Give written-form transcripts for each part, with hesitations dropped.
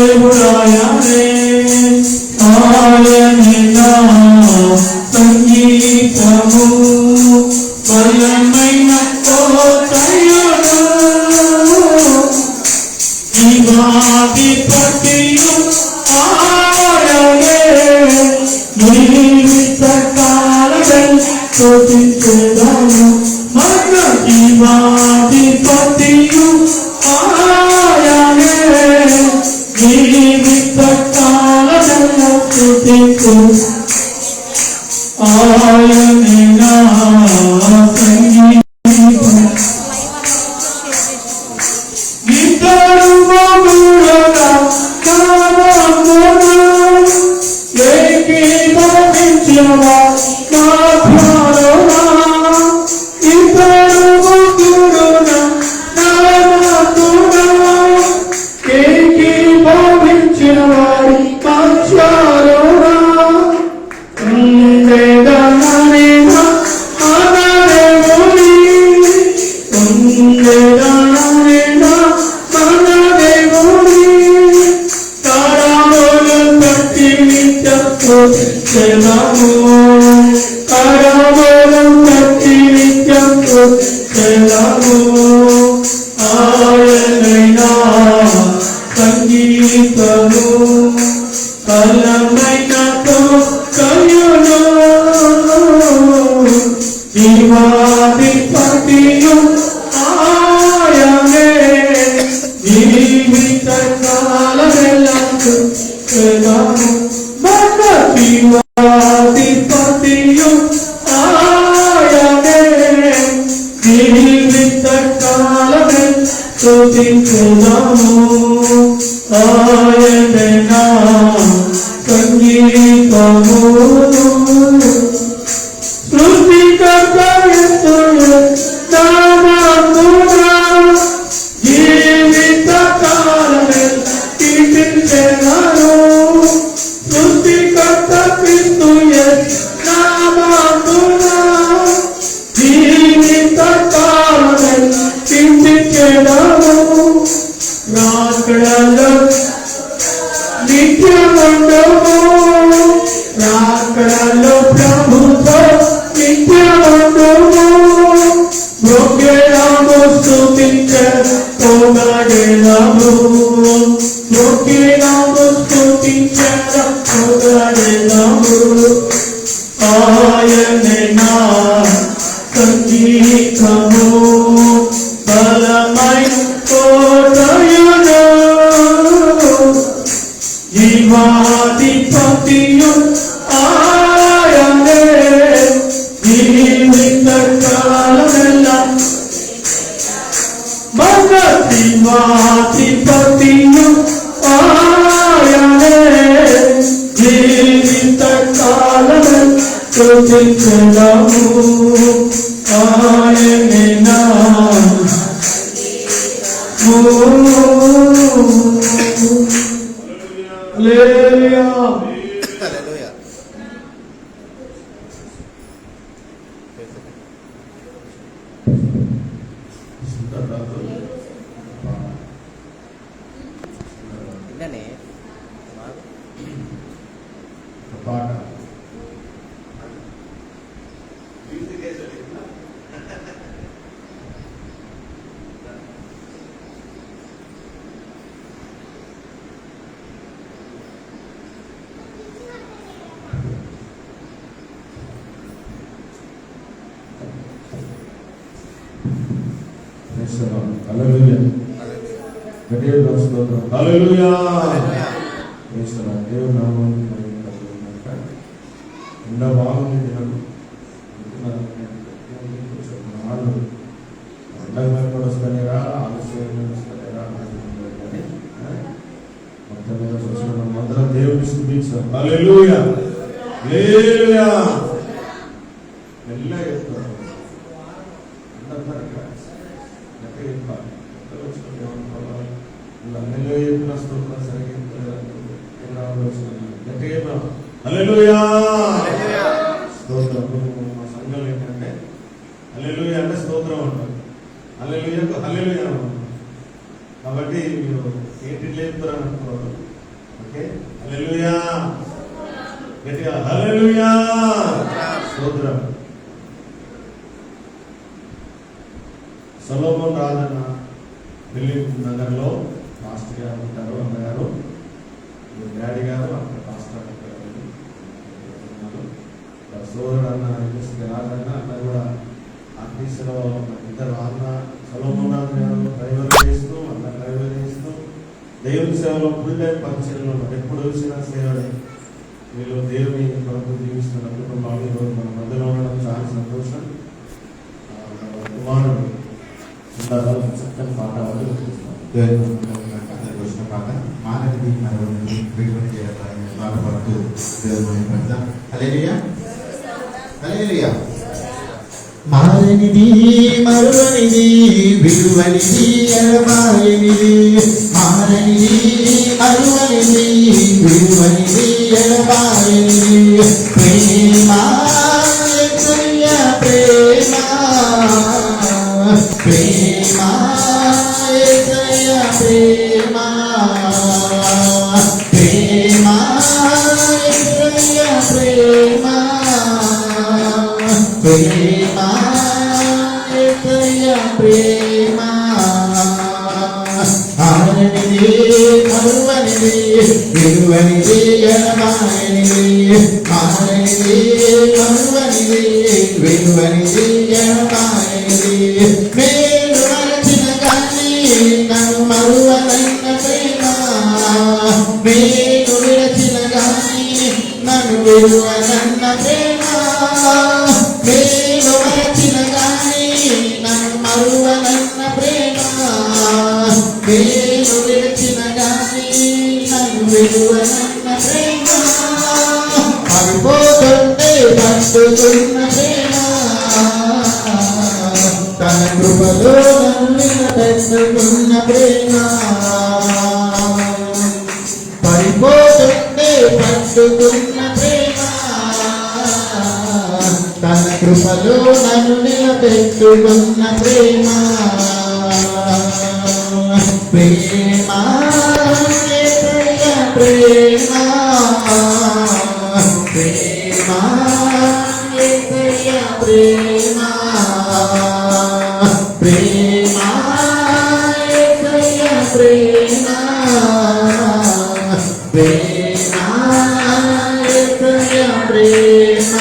దేవుడాయనే ఆయనే నా సంగీతము బలమైన కోటయుడు జీవాధిపతియు ఆయనే జీవిత కాలము స్తుతించెదను మన జీవాధిపతియు ఆయనే జీవిత కాలము స్తుతించెదను ఆయనే నా సంగీతం ఇద్దరు మగుడుగా కానమును ఏకీభవించువా నా ప్రాణునా ఇద్దరు మగుడుగా కానమును ఏకీభవించువారి పక్షాలునా సంగీతము బలమైన కోటయుడు జీవాధిపతియు ఆయనే జీవిత కాలమెల్లందు మన జీవాధిపతియు ఆయనే జీవిత కాలమెల్లందు స్తుతించెదము ఆయనే నా సంగీతము సృష్టికర్తయుడు నామమున జీవిత కాలమెల్లా కీర్తించెదను సృష్టికర్త క్రీస్తు యేసు నామమున జీవిత కాలమెల్లా కీర్తించెదను రాకడలో నిత్యముండుము రాకడలో ప్రభుతో నిత్యముండుము మొక్కెదము స్తుతించెదము మొక్కెదము స్తుతించెదము ఆయనే నా సంగీతము బలమైన కోటయుడు జీవాధిపతియు ఆయనే జీవిత కాలమెల్లా మన జీవాధిపతియు ఆయనే జీవిత కాలమెల్లా స్తుతించెదము ఆయనే నా హల్లెలూయా హల్లెలూయా ఇన్ననే పాట హల్లెలూయా గట్టిగా స్తోత్రం హల్లెలూయా యేసునామ దేవుని నామమున ఎండ బాగుంది దినం ఎండగా కూడా వస్తానేరా ఆలస్యంగా వస్తానేరా మొత్తం మీద చూసిన మంత్రం దేవుని స్తుతించాం హల్లెలూయా హల్లెలూయా మెల్లగా చెప్తాం హల్లెలూయా స్తోత్రం మా సంఘం ఏంటంటే హల్లెలూయా అంటే స్తోత్రం అంటారు హల్లెలూయాకు హల్లెలూయా కాబట్టి మీరు ఏంటి లేపుతారని అనుకోవడం ఓకే, హల్లెలూయా. గట్టిగా హల్లెలూయా. స్తోత్రం. సొలొమోన్ రాజన్న పెళ్లి నగర్లో పాస్టర్ గారు ఉంటారు. అన్నగారు డాడీ గారు అక్కడ పాస్టర్ సోదరుడు అన్న రాజన్న అన్న కూడా ఆఫీసులో ఇద్దరు అన్న సొలొమోన్ రాజు గారు డ్రైవర్ చేస్తూ అన్న డ్రైవర్ చేస్తూ దేవుని సేవలో ఫుల్ టైం పరిచయంలో ఎప్పుడు వచ్చిన సేవనే. వీళ్ళు దేవుని కొరకు జీవిస్తున్న కుటుంబాలు ఈరోజు మన మధ్యలో ఉండడం చాలా సంతోషం. కుమారుడు చక్కని పాట వచ్చిన పాట మానవుడి విలువని చేయాలని బాధపడుతూ దేవుని పెడతాం. హల్లెలూయా హల్లెలూయా. మారనిది మరువనిది విలువనిది ఎడబాయనిది, మారనిది మరువనిది విలువనిది ఎడబాయనిది, ప్రేమ యేసయ్య ప్రేమ, ప్రేమ యేసయ్య ప్రేమ, ప్రేమ యేసయ్య ప్రేమ, ప్రేమ యేసయ్య ప్రేమ. ఆరనిది మరువనిది విలువనిది ఎడబాయనిది, మారనిది మరువనిది విలువనిది ఎడబాయనిది, మేలు మరచిన కానీ నన్ను మరువనన్న ప్రేమ, మేలు విరచిన కానీ నన్ను విలువనన్న ప్రేమ, మేలు మరచిన కానీ నన్ను మరువనన్న ప్రేమ, మేలు విరచిన కానీ నన్ను విలువనన్న ప్రేమ, పడిపోతుంటే పట్టుకున్న ప్రేమ, తన కృపలో నన్ను నిలబెట్టుకున్న ప్రేమ, పడిపోతుంటే పట్టుకున్న ప్రేమ, తన కృపలో నన్ను నిలబెట్టుకున్న ప్రేమ, ప్రేమ యేసయ్య ప్రేమ, ప్రేమ యేసయ్య ప్రేమ, ప్రేమ యేసయ్య ప్రేమ, ప్రేమ యేసయ్య ప్రేమ.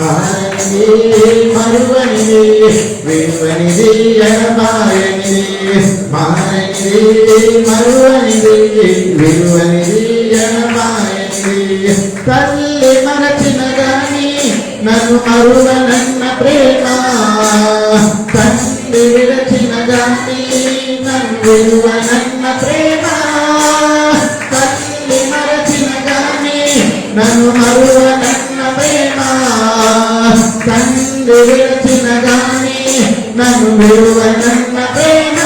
ఆరనిది మరువనిది విలువనిది ఎడబాయనిది, మారనిది మరువనిది విలువనిది ఎడబాయనిది, తల్లి మరచిన గాని నన్ను మరువనన్న ప్రేమ, తండ్రి విరచిన గాని నన్ను విలువనన్న ప్రేమ, తల్లి మరచిన గాని నన్ను మరువనన్న ప్రేమ, తండ్రి విరచిన గాని నన్ను విలువనన్న ప్రేమ,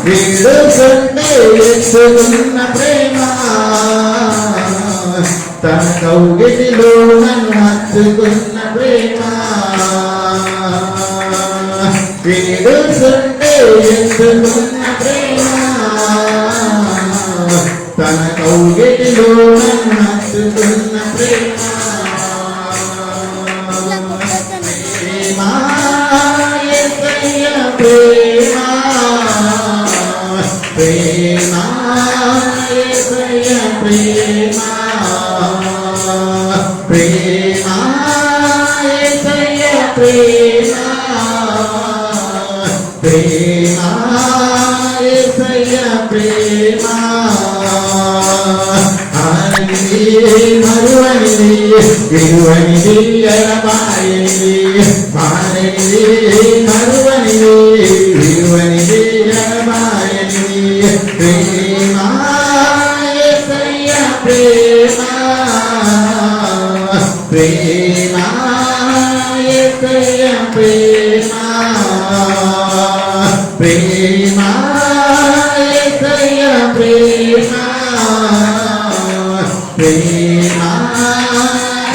వీడుకుంటే ఎత్తుకున్న ప్రేమ, తన కౌగిలిలో నన్ను హత్తుకున్న ప్రేమ, వీడుకుంటే ఎత్తుకున్న ప్రేమ, తన కౌగిలిలో నన్ను హత్తుకున్న ప్రేమ, ప్రేమ యేసయ్య ప్రేమ, ప్రేమ యేసయ్య ప్రేమ, ప్రేమ యేసయ్య ప్రేమ, ప్రేమ యేసయ్య ప్రేమ. ఆరనిది మరువనిది విలువనిది ఎడబాయనిది, మారనిది మరువనిది విలువనిది ఎడబాయనిది, ప్రేమ యేసయ్య ప్రేమ, ప్రేమ యేసయ్య ప్రేమ, ప్రేమ యేసయ్య ప్రేమ, ప్రేమ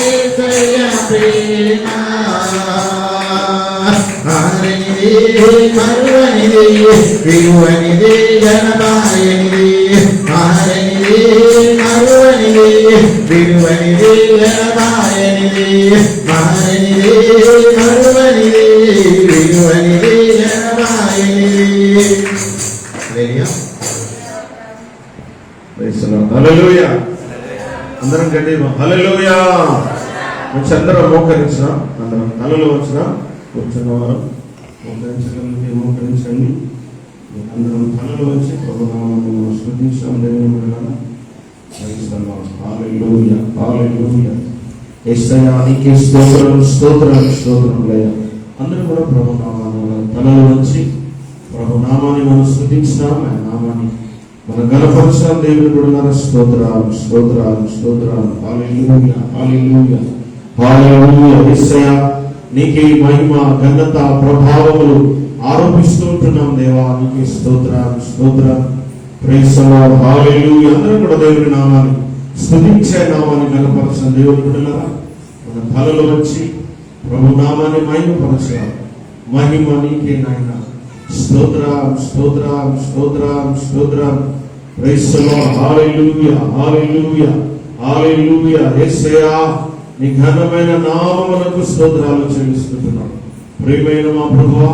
యేసయ్య ప్రేమ. ఆరనిది మరువనిది విలువనిది ఎడబాయనిది, మారనిది మరువనిది విడువనిది మారనిది మారనిది మరువనిది విడువనిది మారనిది. హల్లెలూయా. అందరం గట్టి హల్లెలూయా. మంచి అందరం మోకరించిన, అందరం తలలో వచ్చిన కూర్చున్న వారు మోకరించండి. అందరం తలలో వచ్చి ప్రభునామమును స్తుతించాం. దేవుని హల్లెలూయా హల్లెలూయా. యేసయ్యా నీకే స్తోత్రం స్తోత్రం స్తోత్రములయ్యా. అందరం కూడా ప్రభునామమును తలలో వచ్చి ప్రభునామాన్ని మనం స్తుతించినాం. ఆయన నామాన్ని మనం గణపరచాం. దేవుని కూడా స్తోత్రాలు స్తోత్రాలు స్తోత్రాలు. హల్లెలూయా హల్లెలూయా హల్లెలూయా. యేసయ్యా నీకే మహిమ ఘనత ప్రభావములు ఆరోపిస్తూ ఉంటున్నాం దేవా. నీకే స్తోత్రాలు స్తోత్రాలు. ప్రైజ్ ది లార్డ్ హల్లెలూయా. అందరం కూడా దేవుని నామాన్ని స్తుతించే నామాన్ని గణపరచాం. దేవుని బిడ్డలారా మన తలలో వచ్చి ప్రభు నామాన్ని మహిమపరచాం. మహిమ నీకే నాయన. స్తోత్రం స్తోత్రం స్తోత్రం స్తోత్రం. ప్రైజ్ ది లార్డ్ హల్లెలూయా హల్లెలూయా హల్లెలూయా. యేసయ్యా నీ ఘనమైన నామమునకు స్తోత్రాలు చెల్లిస్తున్నాం. ప్రియమైన మా ప్రభువా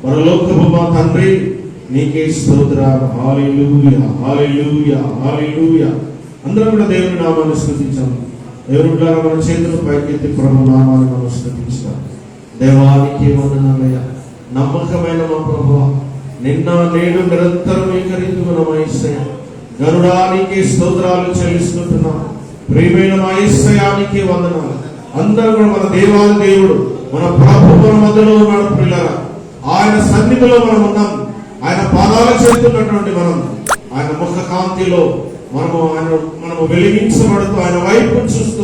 పరలోకపు మా తండ్రి నీకే స్తోత్రాలు. హల్లెలూయా హల్లెలూయా హల్లెలూయా. అందరం కూడా దేవుని నామాన్ని స్తుతించాం. దేవుని ద్వారా మన చేతులు పైకెత్తి ప్రభు నామాన్ని మనం స్తుతించాం. దేవానికి వందనాలయ్యా. నమ్మకమైన మా ప్రభువా నిన్న నేడు నిరంతరం ఏకరీతిగా మా యేసయ్యా గరుడానికి స్తోత్రాలు చెల్లిస్తుంటున్నాం. ప్రియమైన మా యేసయ్యానికి వందనాలు. అందరూ కూడా మన దేవాది దేవుడు మన ప్రభు మన మధ్యలో ఉన్నాడు. పిల్లరా ఆయన సన్నిధిలో మనం ఉన్నాం. ఆయన పాదాలు చేస్తున్నటువంటి మనం ఆయన ముఖ కాంతిలో మనము వెలిగించబడుతూ ఆయన వైపు చూస్తూ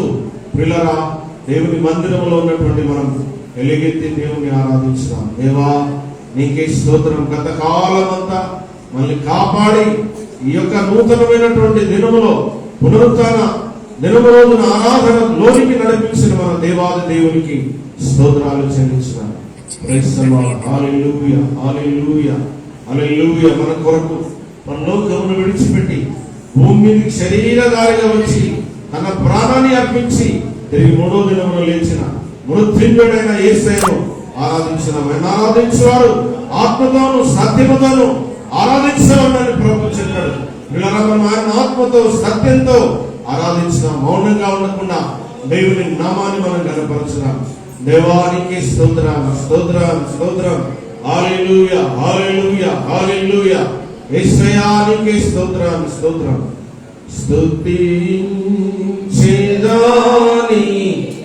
పిల్లరా దేవుని మందిరంలో ఉన్నటువంటి మనం వెలిగెత్తి దేవుని ఆరాధించుదాం. దేవా నీకే స్తోత్రం. గత కాలం అంతా మనల్ని కాపాడి ఈ యొక్క నూతనమైనటువంటి దినములో పునరుత్థాన దినము రోజున ఆరాధన లోనికి నడిపించిన మన దేవాది దేవునికి స్తోత్రాలు చెల్లించుదాం. ప్రైజ్ ది లార్డ్ హల్లెలూయా హల్లెలూయా హల్లెలూయా. మన కొరకు పరలోకమును విడిచిపెట్టి భూమి మీదకి శరీరధారిగా వచ్చి తన ప్రాణాన్ని అర్పించి తిరిగి మూడో దినమున లేచిన మృత్యుంజయుడైన యేసయ్యను ఆరాధించేవారు ఆత్మతోను సత్యముతోను ఆరాధించవాలని ప్రభు చెప్పాడు. ఆయన ఆత్మతో సత్యంతో ఆరాధించిన మౌనంగా ఉండకుండా దేవుని నామాన్ని మనం కనపరచుదాం. దేవానికి స్తోత్రం స్తోత్రం స్తోత్రం. హల్లెలూయా హల్లెలూయా హల్లెలూయా. యేసయ్యానికి స్తోత్రం స్తోత్రం. స్తుతించెదాని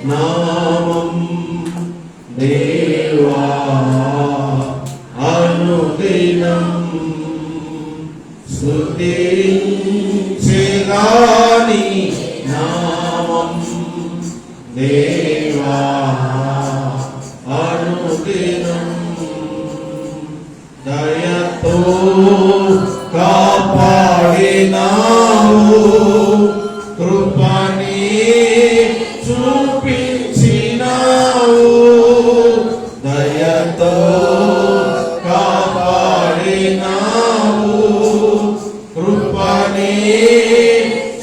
నామం దేవా అనుదినం. స్తుతించెదాని నామం దేవా అనుదినం. దయతో కాపాడినావు కృపని చూపించినావు. దయతో కాపాడినావు కృపని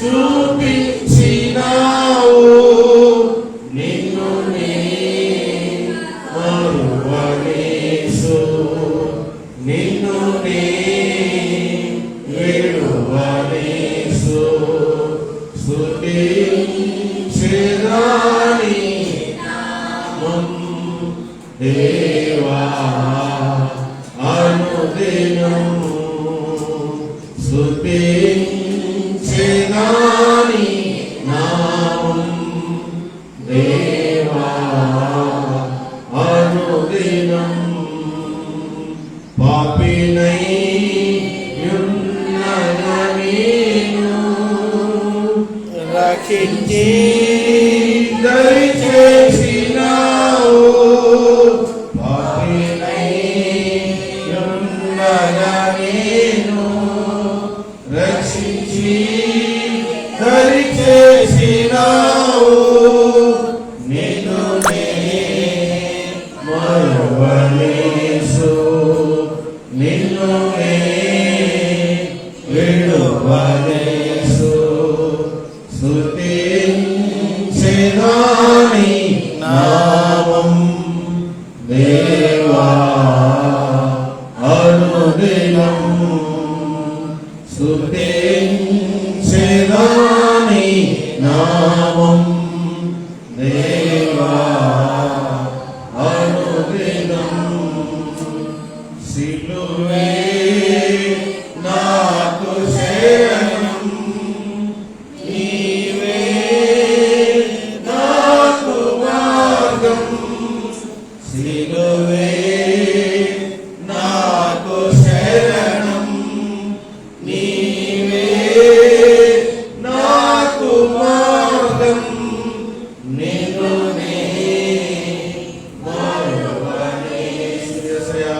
చూపించినావు. నిన్ను మరువనేసు నిన్ను విడువనేసు. స్తుతించెదాని నామం దేవా అనుదినం. స్తుతించెదాని నామం దేవా అనుదినం. పాపినై యున్నగనీను రక్షించి దయచేసినావు. పాపినై యున్నగనీను రక్షించి దయచేసినావు. నిన్ను మరువనేసు నిన్ను విడువనే. స్తుతించెదాని నామం దేవా అనుదినం స్తుతించెదాని నామం దేవా అనుదినం సిలువే నాకు శరణం నీవే నాకు మార్గం సిలువే నాకు శరణం నీవే నాకు మార్గం నిన్ను నే మరువనే యేసయ్యా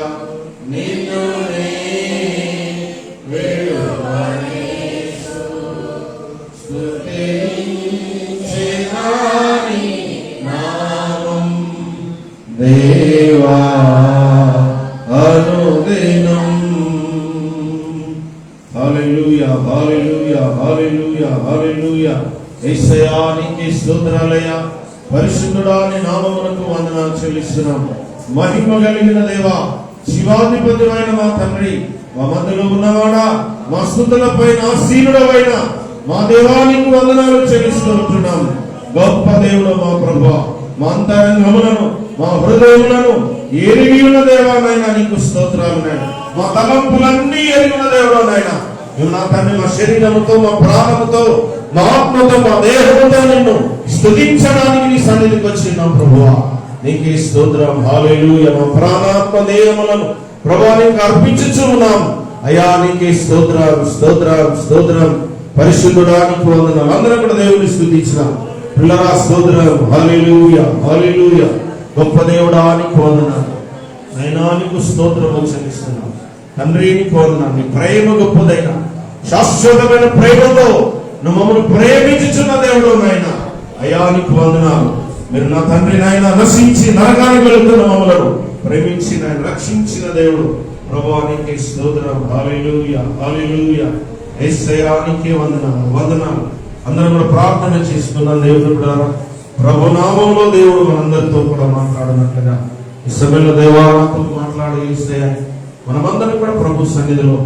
నిన్ను నే విడువనే స్తుతించెదాని నామం దేవా అనుదినం. హల్లెలూయా హల్లెలూయా హల్లెలూయా హల్లెలూయా. యేసయ్యా నీకే స్తోత్రాలయ్యా. పరిశుద్ధుడా నీ నామమునకు వందనాలు చెల్లిస్తున్నాం. మహిమ కలిగిన దేవా, శివాధిపతుడైన మా తండ్రి, మా మధ్యలో ఉన్నవాడా, మా స్తుతులపై ఆసీనుడవైన మా దేవానికి వందనాలు చెల్లిస్తుంటున్నాం. గొప్ప దేవుడు మా ప్రభువా, మా అంతరంగములను మా హృదయములను ఎరిగి ఉన్న దేవానైనా నీకు స్తోత్రాలు నాయనా. మా తలంపులన్నీ ఎరిగి ఉన్న దేవుడు నాయనా. నువ్వు నా తండ్రి మా శరీరముతో, మా ప్రాణముతో, మా ఆత్మతో, మా దేహముతో నిన్ను స్తుతించడానికి నీ సన్నిధికి వచ్చినాం ప్రభువా. నీకే స్తోత్రం. హల్లెలూయా. మా ప్రాణాత్మ దేహములను ప్రభువా నీకు అర్పించుచు ఉన్నాం. అయ్యా నీకే స్తోత్రం స్తోత్రం స్తోత్రం. పరిశుద్ధుడా నీకు వందనాలు. అందరం కూడా దేవుని స్తుతించినాం. పిల్లరా స్తోత్రం. హల్లెలూయా హల్లెలూయా. గొప్ప దేవుడా నీకు వందనాలు. అయినా నీకు స్తోత్రము చెల్లిస్తున్నాం. తండ్రి నీకు వందనాలు. నీ ప్రేమ గొప్పదైన శాశ్వతమైన ప్రేమతో నువ్వు మమ్మల్ని ప్రేమించుచున్న దేవుడు నాయన. అయ్యా నీకు వందనాలు. మీరు నా తండ్రి నాయన నశించి నరకానికి వెళుతున్న మమ్మలను ప్రేమించి నాయన రక్షించిన దేవుడు ప్రభువా నీకే స్తోత్రం. హల్లెలూయా హల్లెలూయా. యేసయ్యా నీకే వందనాలు వందనాలు. అందరం కూడా ప్రార్థన చేసుకున్నాం. దేవుడు కూడా ప్రభు నామములో దేవుడు మనందరితో కూడా మాట్లాడినట్లుగా ఈ సమయంలో దేవా నాతో మాట్లాడి యేసయ్యా మనమందరం కూడా ప్రభు సన్నిధిలో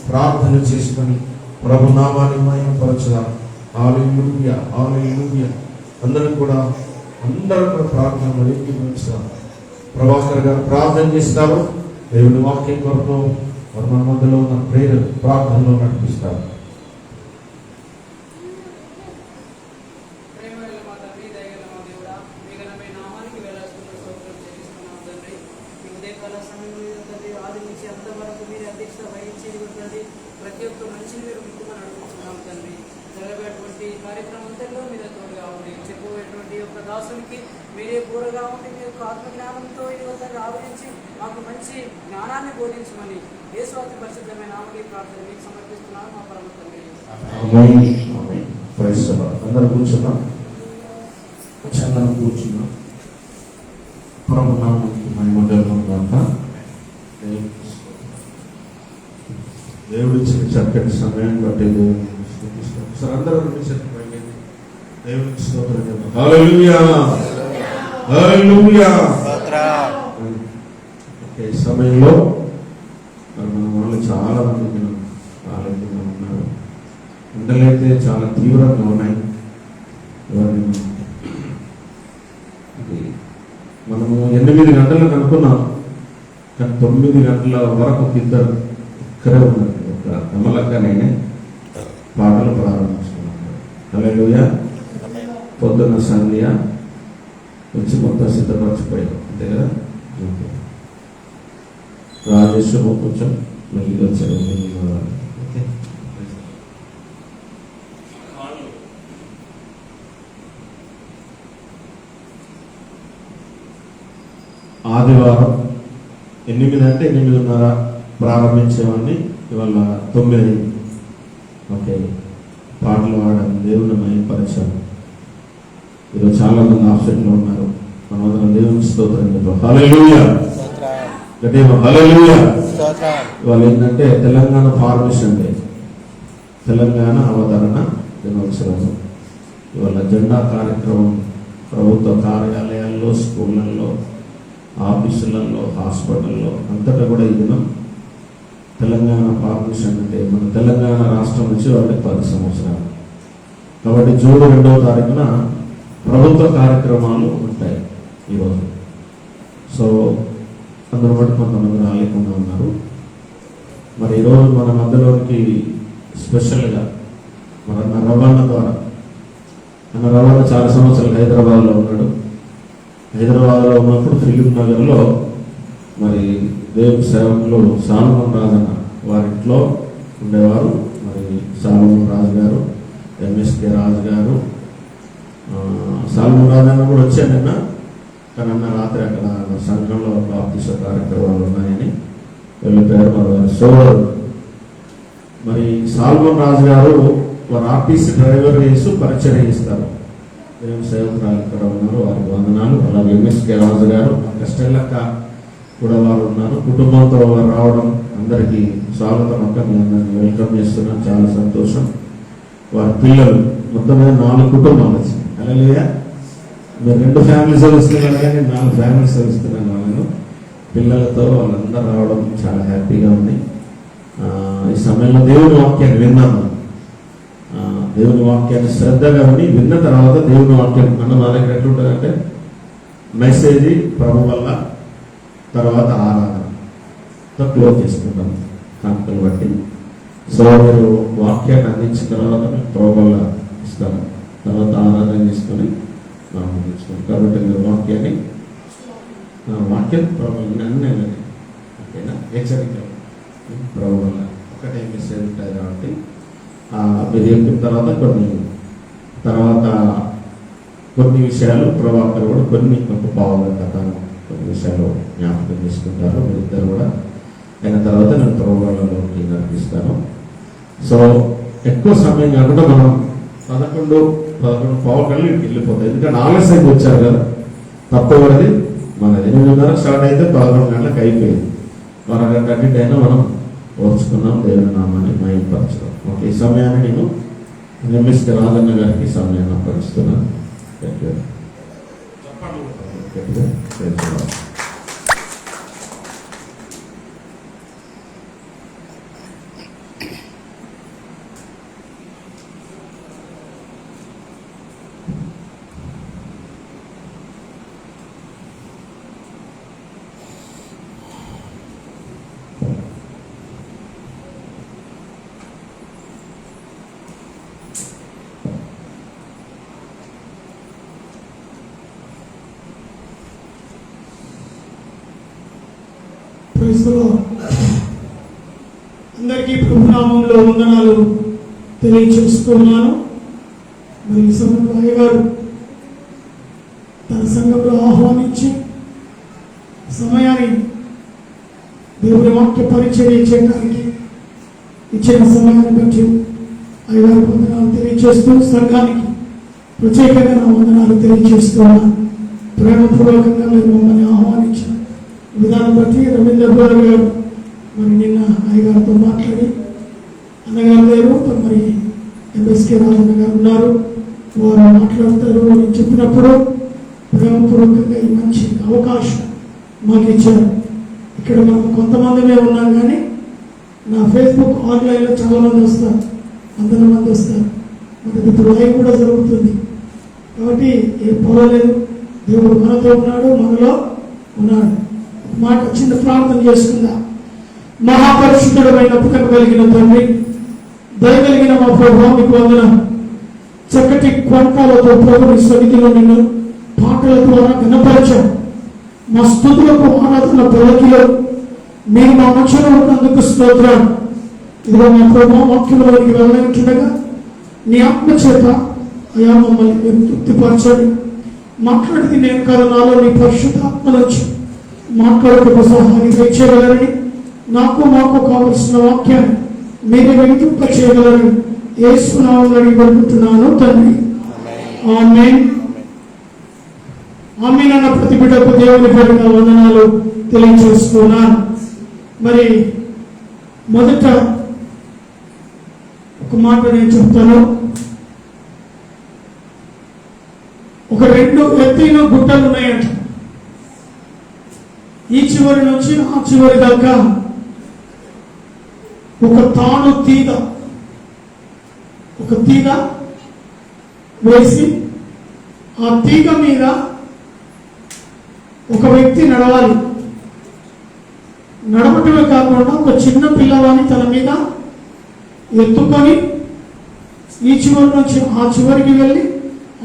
ప్రార్థన చేసుకొని ప్రభు నామాన్ని మహిమపరచుదాం. హల్లెలూయా హల్లెలూయా. అందరూ కూడా ప్రార్థనలో ఏకీభవించుదాం. ప్రభాకర్ గారు ప్రార్థన చేస్తారు. దేవుని వాక్యం కొరకు మన మధ్యలో ఉన్న ప్రేరణ ప్రార్థనలో నడిపిస్తారు. ప్రతి ఒక్క మనిషిని మీరు ముఖ్యమని అడుగుతున్నాం తండ్రి. జరగబడేటువంటి కార్యక్రమం అంతలో మీరు తోడుగా ఉండి చెప్పబోయేటువంటి యొక్క దాసునికి మీరే పూరగా ఉండి మీ యొక్క ఆత్మజ్ఞానంతో ఈ వద్దకు ఆవరించి మాకు మంచి జ్ఞానాన్ని బోధించమని యేసు అతి పరిశుద్ధమైన నామములో ప్రార్థన మీకు సమర్పిస్తున్నాను మా పరమ తండ్రి. అందరూ కూర్చున్నాం. చందనం కూర్చున్నాం. ప్రభు నామముకి మహిమ కలుగును గాక. దేవుడి ఇచ్చిన చక్కటి సమయాన్ని బట్టి దేవుని స్తుతిస్తాం. సార్ అందరూ దేవునికి స్తోత్రం చెప్తాం. హల్లెలూయా హల్లెలూయా. ఈ సమయంలో మన వాళ్ళు చాలా మంది ఆరోగ్యంగా ఉన్నారు. ఎండలైతే చాలా తీవ్రంగా ఉన్నాయి. మనము 8 గంటలకు అనుకున్నాం, కానీ 9 గంటల వరకు ఇద్దరు ఇక్కడే ఉన్నారు. ఒక కమలక్కనే పాటలు ప్రారంభించుకున్నారు. హల్లెలూయా. పొద్దున్న సంధ్య వచ్చి మొత్తం సిద్ధపరచిపోయాం అంతే కదా. రాజేశ్వరం కొంచెం మళ్ళీ వచ్చారు. ఆదివారం 8 అంటే 8:30 ప్రారంభించేవాడిని. ఇవాళ 9. ఓకే, పాటలు పాడడం, దేవుని మహిమపరచాలి. ఈరోజు చాలా మంది ఆబ్సెంట్లో ఉన్నారు. మనమందరం దేవునికి స్తోత్రం చెప్తాం. హల్లెలూయా హల్లెలూయా. ఇవాళ ఏంటంటే తెలంగాణ ఫార్మేషన్ డే, తెలంగాణ అవతరణ దినోత్సవం. ఇవాళ జెండా కార్యక్రమం ప్రభుత్వ కార్యాలయాల్లో, స్కూళ్ళల్లో, ఆఫీసులలో, హాస్పిటల్లో అంతటా కూడా ఈ దినం తెలంగాణ పార్టీషన్ అంటే మన తెలంగాణ రాష్ట్రం నుంచి వాళ్ళకి 10 సంవత్సరాలు. కాబట్టి జూన్ 2వ తారీఖున ప్రభుత్వ కార్యక్రమాలు ఉంటాయి ఈరోజు. సో అందరూ బట్టి కొంతమంది రాలేకుండా ఉన్నారు. మరి ఈరోజు మన మధ్యలోకి స్పెషల్గా మన రవాణా ద్వారా మన రవాణా చాలా సంవత్సరాలు హైదరాబాద్లో ఉన్నాడు. హైదరాబాద్లో ఉన్నప్పుడు ఫిలిం నగర్లో మరి దేవుని సేవకులు సాలమన్ రాజన్న వారింట్లో ఉండేవారు. మరి సాలమన్ రాజు గారు, ఎంఎస్కే రాజు గారు, సాలమన్ రాజన్న కూడా వచ్చాను నిన్న. కానీ అన్న రాత్రి అక్కడ సంఘంలో బాప్తిస్మ కార్యక్రమాలు ఉన్నాయని వెళ్ళిపోయారు. మరి వారి సోదరుడు మరి సాల్మన్ రాజు గారు వారు ఆర్టీసీ డ్రైవర్ చేస్తూ పరిచయం చేస్తారు. దేవుని సేవకురాలు ఇక్కడ ఉన్నారు, వారికి వందనాలు. అలాగే ఎంఎస్కే రాజు గారు, కష్టెల్లక్క కూడా వారు ఉన్నారు. కుటుంబంతో వారు రావడం అందరికీ స్వాగతం అక్క, మీ అందరినీ వెల్కమ్ చేస్తున్నాం. చాలా సంతోషం. వారి పిల్లలు మొత్తం మీద 4 కుటుంబాలు వచ్చింది. అలాగే మీరు 2 ఫ్యామిలీస్ వస్తున్నారు కానీ 4 ఫ్యామిలీస్ వస్తున్నాను. వాళ్ళను పిల్లలతో వాళ్ళందరూ రావడం చాలా హ్యాపీగా ఉంది. ఈ సమయంలో దేవుని వాక్యాన్ని విన్నాము. దేవుని వాక్యాన్ని శ్రద్ధగా విన్న తర్వాత దేవుని వాక్యం మా దగ్గర ఎట్లుంటుందంటే మెసేజ్ ప్రభు వల్ల, తర్వాత ఆరాధనతో క్లోజ్ చేసుకుంటాం కానుకలు బట్టి. సో మీరు వాక్యాన్ని అందించిన తర్వాత మీకు ప్రభు వల్ల ఇస్తాను, తర్వాత ఆరాధన చేసుకొని ముగించుకోండి. కాబట్టి మీరు వాక్యం ప్రభు అన్నీ ఓకేనా, హెచ్చరిక ప్రభు వల్ల ఒకటే మెసేజ్ ఉంటుంది. కాబట్టి మీరు చెప్పిన తర్వాత కొన్ని విషయాలు ప్రభాకర్ కూడా ఒక పావుగంట కొన్ని విషయాలు జ్ఞాపకం చేసుకుంటారు. మీరిద్దరు కూడా అయిన తర్వాత నేను ప్రోగ్రాంలోకి నడిపిస్తాను. సో ఎక్కువ సమయం కాకుండా మనం 11:15 వెళ్ళిపోతాయి. ఎందుకంటే ఆలస్యంగా వచ్చారు కదా, తప్పబడి మన 8:30 స్టార్ట్ అయితే 11 గంటలకు అయిపోయింది. అరగంట అయినా మనం ఓర్చుకున్నాం. దేవుని నామాన్ని మహిమపరచడం. ఓకే, ఈ సమయాన్ని నేను ఎంఎస్కే రాజన్న గారికి సమయాన్ని అప్పగిస్తున్నాను. అందరికీ ప్రభునామంలో వందనాలు తెలియచేస్తున్నాను. మరి ఈ సమయంలో అయ్యగారు తన సంఘంలో ఆహ్వానించి సమయాన్ని దేవుని వాక్య పరిచర్య చేయడానికి ఇచ్చిన సమయాన్ని బట్టి అయ్యగారు వందనాలు తెలియచేస్తూ సంఘానికి ప్రత్యేకంగా నా వందనాలు తెలియచేస్తున్నాను. ప్రేమపూర్వకంగా మీరు మమ్మల్ని ఆహ్వానించిన విధానం బట్టి రవీంద్ర గారు మరి నిన్న అయ్యగారితో మాట్లాడి, అన్నగారు లేరు, మరి ఎంఎస్కే రాజన్న గారు ఉన్నారు, వారు మాట్లాడతారు అని చెప్పినప్పుడు ప్రేమపూర్వకంగా ఈ మంచి అవకాశం మాకు ఇచ్చారు. ఇక్కడ మనం కొంతమందిమే ఉన్నాం కానీ నా ఫేస్బుక్ ఆన్లైన్లో చాలామంది వస్తారు, 100 మంది వస్తారు. మరి ఇప్పుడు లైవ్ కూడా జరుగుతుంది. కాబట్టి ఏం పర్వాలేదు, దేవుడు మనతో ఉన్నాడు, మనలో ఉన్నాడు. మాట చిన్న ప్రార్థన చేసుకుందాం. మహాపరిశుద్ధుడమైన పుట్టక కలిగిన తండ్రి, దయ కలిగిన మా ప్రభువా, మీకు వందనం. చక్కటి కొంటాలతో ప్రభుని సన్నిధిలో నిన్ను పాటల ద్వారా ఘనపరచాం. మా స్తుతులకు ఆరాధన పల్లకిలో మీరు మా మధ్యలో ఉన్నందుకు స్తోత్రాలు. ఇదిగో మా ప్రభు వాక్యంలోనికి వెళ్ళనింటుండగా నీ ఆత్మ చేత అయా మమ్మల్ని మీరు తృప్తిపరచండి. మాట్లాడితే నేను కాదు, నాలో నీ పరిశుద్ధాత్మ నుంచి మాట్లాడుటకు సహాయం చేయగలరని, నాకు మాకు కావలసిన వాక్యాన్ని మీరు వెలిగింప చేయగలరని యేసు నామములో అడుగుతున్నాను తండ్రి. ఆమేన్. ఆమేన్ అన్న ప్రతి బిడ్డకు దేవుని పేరిట వందనాలు తెలియజేస్తున్నాను. మరి మొదట ఒక మాట నేను చెప్తాను. ఒక 2 ఎత్తైన గుట్టలు ఉన్నాయంట. ఈ చివరి నుంచి ఆ చివరి దాకా ఒక తాడు తీగ వేసి ఆ తీగ మీద ఒక వ్యక్తి నడవాలి. నడవటమే కాకుండా ఒక చిన్న పిల్లవాడిని తన మీద ఎత్తుకొని ఈ చివరి నుంచి ఆ చివరికి వెళ్ళి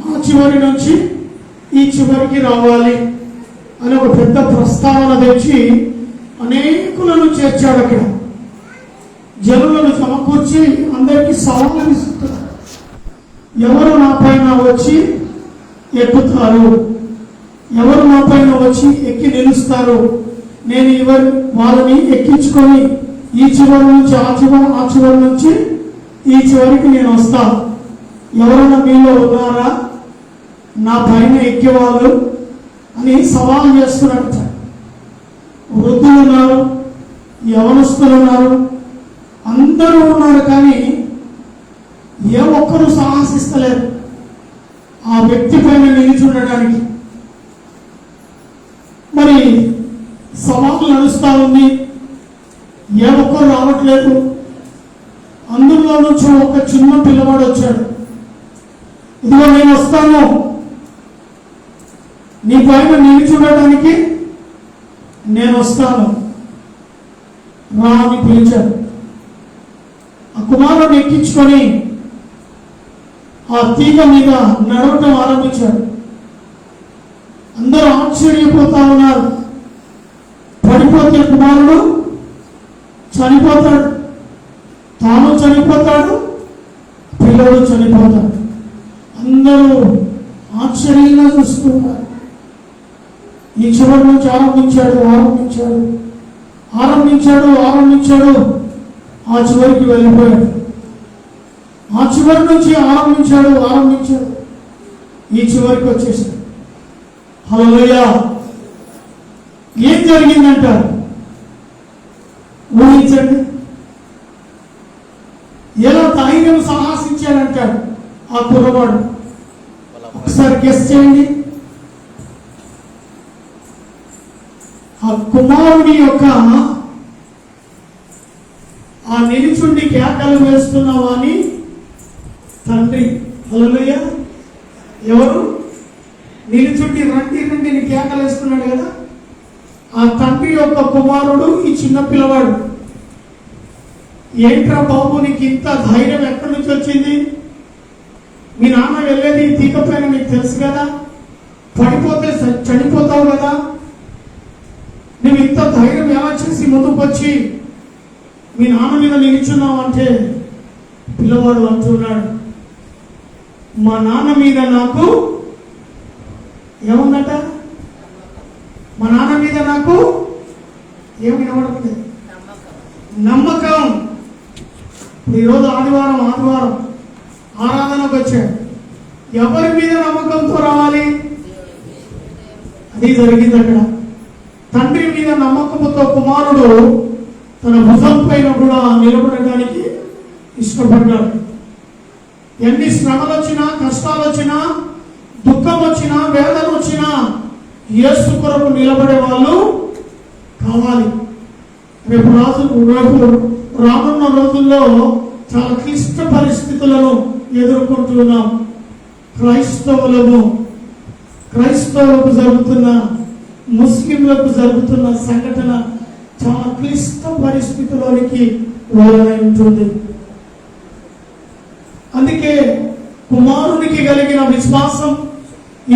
ఆ చివరి నుంచి ఈ చివరికి రావాలి అని ఒక పెద్ద ప్రస్తావన తెచ్చి అనేకులను చేర్చాడు. అక్కడ జనులను సమకూర్చి అందరికీ సవాలు విసురుతున్నారు. ఎవరు నా పైన వచ్చి ఎక్కుతారు, ఎవరు నా పైన వచ్చి ఎక్కి నిలుస్తారు, నేను వాళ్ళని ఎక్కించుకొని ఈ చివరి నుంచి ఆ చివరి నుంచి ఈ చివరికి నేను వస్తా. ఎవరైనా మీలో ఉన్నారా నా పైన ఎక్కేవాళ్ళు అని సవాల్ చేస్తున్నట్ట. వృద్ధులు ఉన్నారు, యవనస్తులు ఉన్నారు, అందరూ ఉన్నారు. కానీ ఏ ఒక్కరూ సాహసిస్తలేరు ఆ వ్యక్తి పైన నిలిచి ఉండడానికి. మరి సవాలు నడుస్తా ఉంది, ఏ ఒక్కరు రావట్లేదు. అందులో నుంచి ఒక చిన్న పిల్లవాడు వచ్చాడు. ఇదిగో నేను వస్తాను, నీ పైన నిలిచి ఉండడానికి నేను వస్తాను రా అని పిలిచాడు. ఆ కుమారుని ఎక్కించుకొని ఆ తీగ మీద నడవటం ఆరంభించాడు. అందరూ ఆశ్చర్యపోతా ఉన్నారు. పడిపోతే కుమారుడు చనిపోతాడు, తాను చనిపోతాడు, పిల్లడు చనిపోతాడు. అందరూ ఆశ్చర్యంగా చూస్తున్నారు. ఈ చివరి నుంచి ఆరంభించాడు, ఆ చివరికి వెళ్ళిపోయాడు. ఆ చివరి నుంచి ఆరంభించాడు, ఈ చివరికి వచ్చేసాడు. హల్లెలూయా. ఏం జరిగిందంటారు? ఊహించండి. ఎలా ధైర్యం సాహసించాడంటాడు ఆ కుర్రవాడు. ఒకసారి గెస్ చేయండి. ఆ కుమారుడి యొక్క ఆ నిలుచుండి కేకలు వేస్తున్నావని తండ్రి. హల్లెలూయా. ఎవరు నిలుచుండి రండి కేకలు వేస్తున్నాడు కదా, ఆ తండ్రి యొక్క కుమారుడు ఈ చిన్న పిల్లవాడు. ఏంట్రా బాబు, నీకు ఇంత ధైర్యం ఎక్కడి నుంచి వచ్చింది? మీ నాన్న వెళ్ళేది తీగ పైన, నీకు తెలుసు కదా, పడిపోతే చనిపోతావు కదా, నువ్వు ఇంత ధైర్యం ఎలా చేసి ముందుకు వచ్చి మీ నాన్న మీద నిలుచున్నావు అంటే పిల్లవాడు అంటున్నాడు, మా నాన్న మీద నాకు ఏముందట? మా నాన్న మీద నాకు ఏమి వినబడుతుంది? నమ్మకం. ఈరోజు ఆదివారం ఆరాధనకు వచ్చాడు. ఎవరి మీద నమ్మకంతో రావాలి? అది జరిగింది అక్కడ. తండ్రి మీద నమ్మకంతో కుమారుడు తన భుజం పైన కూడా నిలబడడానికి ఇష్టపడ్డాడు. ఎన్ని శ్రమలు వచ్చినా, కష్టాలు వచ్చినా, దుఃఖం వచ్చినా, వేదన వచ్చినా యేసు కొరకు నిలబడే వాళ్ళు కావాలి. రేపు రానున్న రోజుల్లో చాలా క్లిష్ట పరిస్థితులను ఎదుర్కొంటున్నాం. క్రైస్తవులకు జరుగుతున్న, ముస్లింలకు జరుగుతున్న సంఘటన చాలా క్లిష్ట పరిస్థితుల్లోనికి వెళ్ళనై ఉంటుంది. అందుకే కుమారునికి కలిగిన విశ్వాసం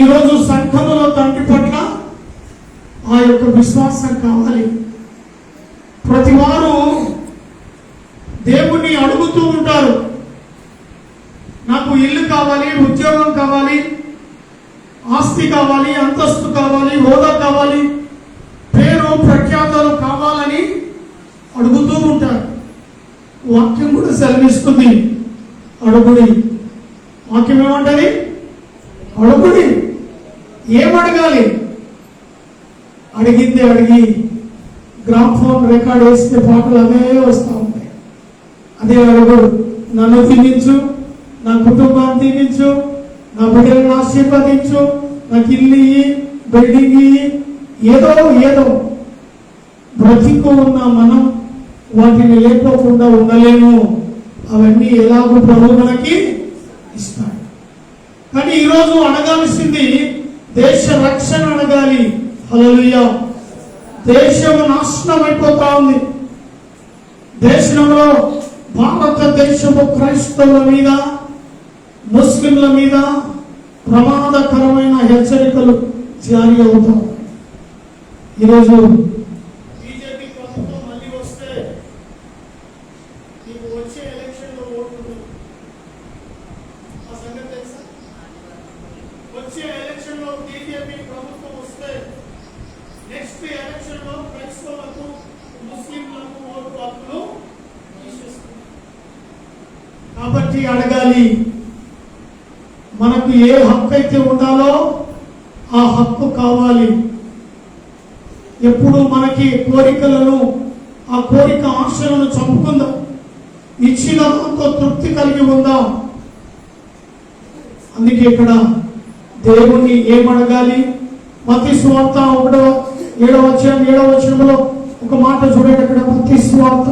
ఈరోజు సంఘములో తండ్రి పట్ల ఆ యొక్క విశ్వాసం కావాలి. ప్రతి వారు దేవుణ్ణి అడుగుతూ ఉంటారు, నాకు ఇల్లు కావాలి, ఉద్యోగం కావాలి, ఆస్తి కావాలి, అంతస్తు కావాలి, హోదా కావాలి, పేరు ప్రఖ్యాతలు కావాలని అడుగుతూ ఉంటారు. వాక్యం కూడా సెలవిస్తుంది, అడుగుడి. వాక్యం ఏమంటది? అడుగుడి. ఏమడగాలి? అడిగింది అడిగి గ్రామ్ఫోన్ రికార్డ్ వేస్తే పాటలు అవే వస్తూ ఉంటాయి. అదే అడుగు. నన్ను దీవించు, నా కుటుంబాన్ని దీవించు, నా బిడ్డలను ఆశీర్వదించు, నాకు ఇల్లు ఇయ్యి, బిల్డింగ్ ఇయ్యి, ఏదో బ్రతికు ఉన్న మనం వాటిని లేకోకుండా ఉండలేము. అవన్నీ ఎలాగో ప్రభు మనకి ఇస్తాడు. కానీ ఈరోజు అడగాల్సింది దేశ రక్షణ అడగాలి. హల్లెలూయా. దేశం నాశనం అయిపోతా ఉంది. దేశంలో భారతదేశము క్రైస్తవుల మీద, ముస్లింల మీద ప్రమాదకరమైన హెచ్చరికలు జారీ అవుతాయి. ఈరోజు బీజేపీ ప్రభుత్వం మళ్ళీ వస్తే నీకు వచ్చే ఎలక్షన్ లో ఓటు ఉంటుంది. ఆ సంగతి తెలుసా? వచ్చే ఎలక్షన్ లో బీజేపీ ప్రభుత్వం వస్తే నెక్స్ట్ ఎలక్షన్ లో క్రైస్తవులకు, ముస్లింలకు ఓటు హక్కులు తీసేస్తుంది. కాబట్టి అడగాలి, మనకు ఏ హక్కు అయితే ఉండాలో ఆ హక్కు కావాలి. ఎప్పుడు మనకి కోరికలను, ఆ కోరిక ఆశలను చంపుకుందాం. ఇచ్చిన దాంతో తృప్తి కలిగి ఉందాం. అందుకే ఇక్కడ దేవుణ్ణి ఏమడగాలి? మత్తయి సువార్త 7వ వచనంలో ఒక మాట చూడండి. అక్కడ మత్తయి సువార్త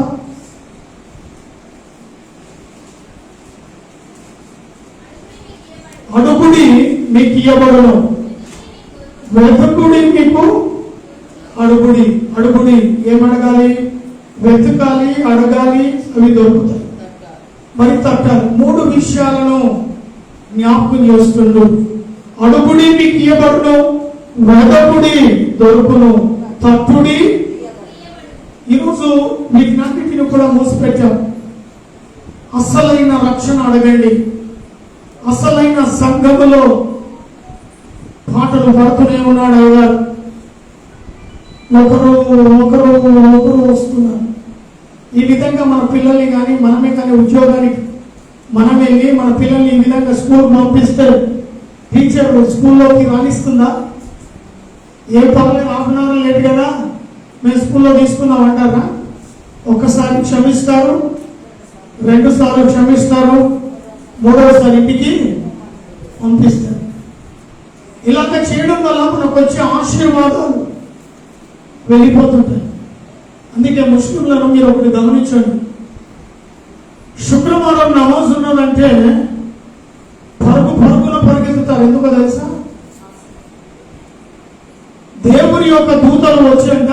అడుగుడి మీకు ఇయ్యబడును, వెతుకుడి మీకు అడుగుడి. ఏమడగాలి? వెతకాలి, అడగాలి, అవి దొరుకుతాయి. మరి తట్టాలి. 3 విషయాలను జ్ఞాపకం చేస్తుండు. అడుగుడి మీకు ఇయ్యబడును, వెతకుడి దొరుకును, తట్టుడి. ఈరోజు వీటినన్నిటిని కూడా మోసపెట్టాం. అసలైన రక్షణ అడగండి. అసలైన సంఘములో పాటలు పాడుతూనే ఉన్నాడు అయ్యగారు. ఒకరు వస్తున్నారు. ఈ విధంగా మన పిల్లల్ని కానీ, మనమే కానీ ఉద్యోగానికి మనం వెళ్ళి మన పిల్లల్ని ఈ విధంగా స్కూల్ పంపిస్తే టీచర్ స్కూల్లోకి రాణిస్తుందా? ఏ పర్లేదు, హాఫ్ అన్ అవర్ లేట్ కదా మేము స్కూల్లో తీసుకున్నాం అంటారా? ఒక్కసారి క్షమిస్తారు, 2 సార్లు క్షమిస్తారు, 3వసారి ఇంటికి పంపిస్తారు. ఇలాగ చేయడం వల్ల మనకు వచ్చే ఆశీర్వాదాలు వెళ్ళిపోతుంటాయి. అందుకే ముస్లింలను మీరు ఒకటి గమనించండి. శుక్రవారం నమాజ్ ఉన్నదంటే పరుగున పరిగెత్తుతారు. ఎందుకో తెలుసా? దేవుని యొక్క దూతలు వచ్చాక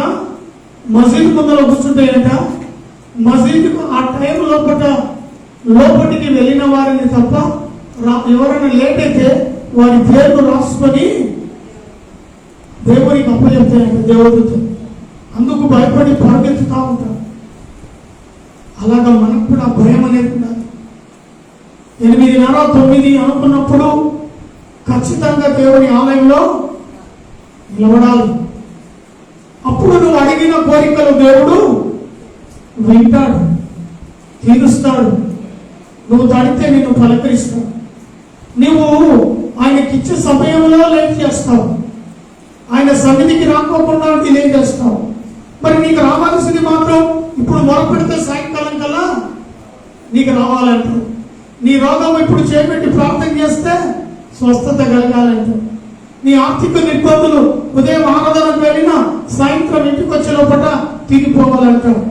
మసీద్ ముందర కూర్చుంటాయంట. మసీద్ ఆ టైం లోపలికి వెళ్ళిన వారిని తప్ప ఎవరైనా లేట్ అయితే వారి పేర్లు రాసుకొని దేవునికి అప్పచెప్తాయంట దేవుడితో. అందుకు భయపడి పరిగెత్తుతా ఉంటారు. అలాగా మనకు కూడా భయం అనేది ఉండాలి. 8:30, 9 అనుకున్నప్పుడు ఖచ్చితంగా దేవుని ఆలయంలో నిలబడాలి. అప్పుడు నువ్వు అడిగిన కోరికలు దేవుడు వింటాడు, తీరుస్తాడు. నువ్వు తడితే నిన్ను పలకరిస్తావు. నువ్వు ఆయనకిచ్చే సమయంలో లేట్ చేస్తావు. ఆయన సన్నిధికి రాకోకుండా డిలే చేస్తావు. మరి నీకు రావాల్సింది మాత్రం ఇప్పుడు మొరపెడితే సాయంకాలం కల్లా నీకు రావాలంటావు. నీ రోగం ఇప్పుడు చేపెట్టి ప్రార్థన చేస్తే స్వస్థత కలగాలంటావు. నీ ఆర్థిక ఇబ్బందులు ఉదయం ఆరాధనకు వెళ్ళినా సాయంత్రం ఇంటికి వచ్చే లోపల తిరిగిపోవాలంటావు.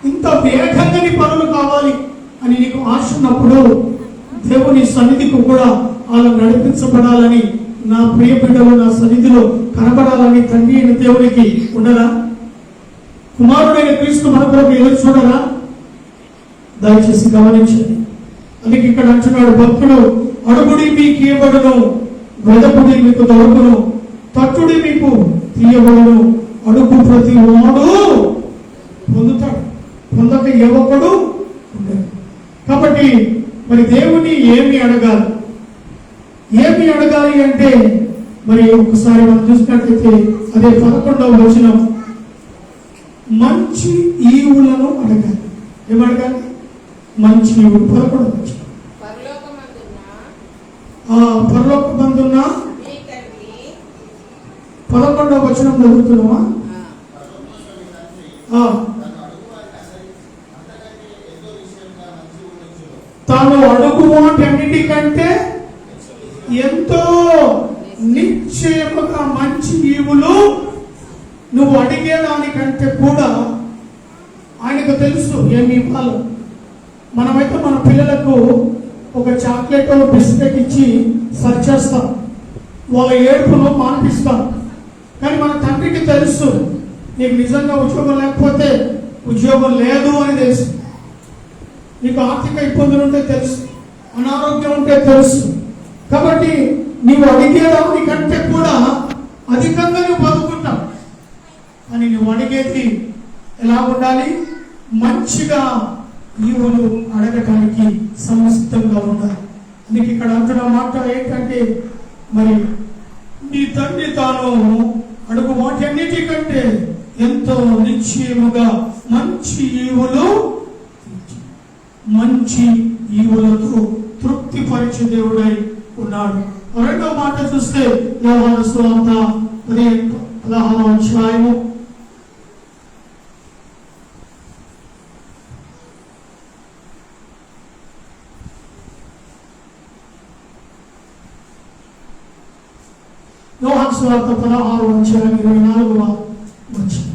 ఇంత వేగంగా నీ పనులు కావాలి అని నీకు ఆశ ఉన్నప్పుడు దేవుని సన్నిధికి కూడా వాళ్ళు నడిపించబడాలని, నా ప్రియ బిడ్డలు నా సన్నిధిలో కనబడాలని తండ్రి అయిన దేవునికి ఉండరా? కుమారుడైన క్రీస్తు మన కొరకు ఎదురు చూడరా? దయచేసి గమనించండి. అందుకే ఇక్కడ అంటున్నాడు భక్తుడు, అడుగుడి మీకు ఇవ్వబడును, వెదకుడి మీకు దొరుకును, తట్టుడి మీకు తీయబడును. అడుగు ప్రతి వాడు పొందుతాడు, పొందక ఎవడు ఉండదు. కాబట్టి మరి దేవుని ఏమి అడగాలి అంటే మరి ఒకసారి మనం చూసినట్లయితే అదే 11వ వచనం, మంచి ఈవులను అడగాలి. ఏమడగాలి? మంచి ఈవులు. 11వ వచనం, పరలోకమందున్న 11వ వచనం చదువుతున్నావా? తాను అడుగు వాటన్నిటికంటే ఎంతో నిశ్చయముగా మంచి ఈవులు నువ్వు అడిగేదానికంటే కూడా ఆయనకు తెలుసు ఏమి ఇవ్వాలో. మనమైతే మన పిల్లలకు ఒక చాక్లెట్ బిస్కెట్ ఇచ్చి సర్చ్ చేస్తాం, వాళ్ళ ఏడుపును మానిపిస్తాం. కానీ మన తండ్రికి తెలుసు నీకు నిజంగా ఉద్యోగం లేకపోతే ఉద్యోగం లేదు అని తెలుసు, నీకు ఆర్థిక ఇబ్బందులు ఉంటే తెలుసు, అనారోగ్యం ఉంటే తెలుసు. కాబట్టి నీవు అడిగేదానికంటే కూడా అధికంగా నువ్వు బతుకుంటావు. అని నువ్వు అడిగేది ఎలా ఉండాలి? మంచిగా ఈవులు అడగటానికి సమస్తంగా ఉండాలి. అందుకే ఇక్కడ అంటున్న మాట ఏంటంటే, మరి నీ తండ్రి తాను అడుగు వాటన్నిటికంటే ఎంతో నిశ్చయముగా మంచి ఈవులతో తృప్తిపరిచే దేవుడై ఉన్నాడు. రెండో మాట చూస్తే యోహాను సువార్త 16వ అధ్యాయము 16వ అధ్యాయం 24వ వచనం.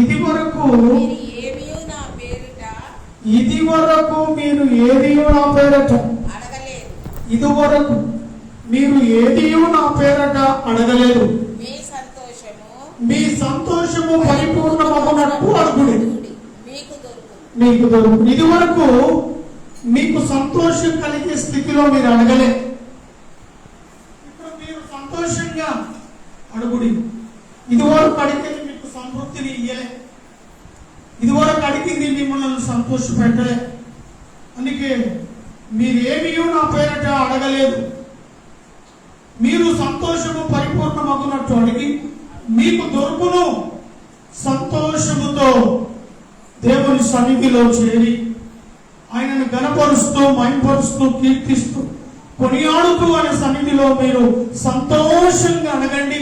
ఇదివరకు మీరు ఏదియో నా పేరట అడగలేదు. మీ సంతోషము పరిపూర్ణమగునట్టు అడుగుడి, మీకు దొరుకు. ఇదివరకు మీకు సంతోషం కలిగే స్థితిలో మీరు అడగలే. ఇప్పుడు మీరు సంతోషంగా అడుగుడి. ఇదివరకు అడిగేది మీకు సంతృప్తిని ఇయ్యలే, ఇదివరకు అడిగింది మిమ్మల్ని సంతోష పెట్టలే. అందుకే మీరేమీ నా పేరట అడగలేదు. మీరు సంతోషము పరిపూర్ణమగునట్టు అడిగి మీకు దొరుకును. సంతోషముతో దేవుని సన్నిధిలో చేరి ఆయనను గణపరుస్తూ, మహిమపరుస్తూ, కీర్తిస్తూ, కొనియాడుతూ అనే సన్నిధిలో మీరు సంతోషంగా అడగండి.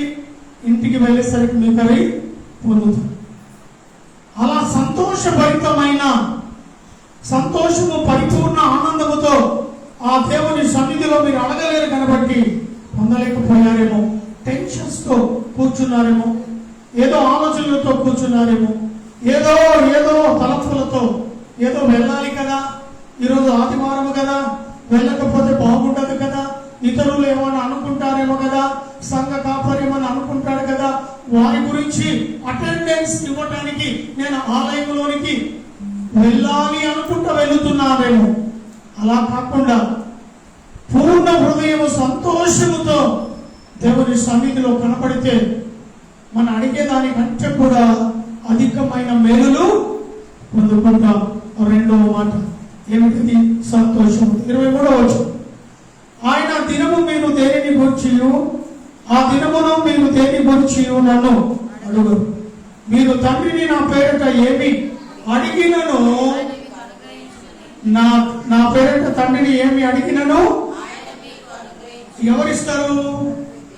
ఇంటికి వెళ్ళేసరికి మీకు అవి పొందుతారు. అలా సంతోషభరితమైన, సంతోషము పరిపూర్ణ ఆనందముతో ఆ దేవుని సన్నిధిలో మీరు అడగలేరు కనబట్టి పొందలేకపోయారేమో, టెన్షన్స్ తో కూర్చున్నారేమో, ఏదో ఆలోచనలతో కూర్చున్నారేమో, ఏదో తలపులతో, ఏదో వెళ్ళాలి కదా, ఈరోజు ఆదివారం కదా, వెళ్ళకపోతే బాగుండదు కదా, ఇతరులు ఏమని అనుకుంటారేమో కదా, సంఘ కాపర్యమని అనుకుంటారు కదా, వారి గురించి అటెండెన్స్ ఇవ్వటానికి నేను ఆలయంలోనికి వెళ్ళాలి అనుకుంటూ వెళుతున్నారేమో. అలా కాకుండా పూర్ణ హృదయం సంతోషముతో దేవుని సన్నిధిలో కనపడితే మన అడిగేదానికంటే కూడా అధికమైన మేలులు పొందుకుంటాం. రెండవ మాట ఏమిటి? సంతోషం. 23వ వచనం. ఆయన దినము మీరు దేనిని గుర్చియు, ఆ దినమును మీరు దేని గుర్చియు నన్ను అడుగు. మీరు తండ్రిని నా పేరిట ఏమి అడిగినను, నా పేరిట తండ్రిని ఏమి అడిగినను ఎవరిస్తారు?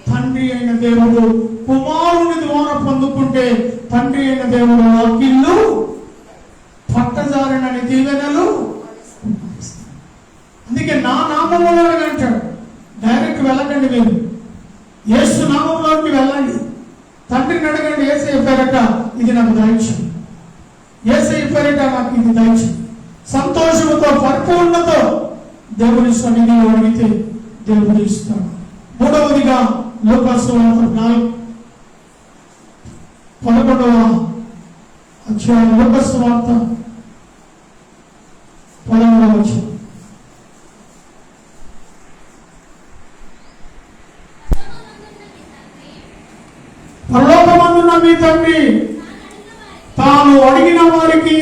తండ్రి అయిన దేవుడు కుమారుని ద్వారా పొందుకుంటే తండ్రి అయిన దేవుడు వాకిళ్ళు పట్టజారినని దీవెనలు. అందుకే నా నామములో అంటాడు. డైరెక్ట్ వెళ్ళకండి, మీరు యేసు నామంలోకి వెళ్ళండి. తండ్రిని అడగండి, యేసయ్య పేరట ఇది నాకు దయచేయి, యేసయ్య పేరట నాకు ఇది దయచేయి. సంతోషంతో పరిపూర్ణతో దేవుని సన్నిధిలో అడిగితే దేవుడు ఇస్తాడు. మూడవదిగా లూకాసు వార్త 11వ అధ్యాయం, లూకాసు వార్త 11వ వచనం. పరలోకమందున్న మీ తండ్రి తాను అడిగిన వారికి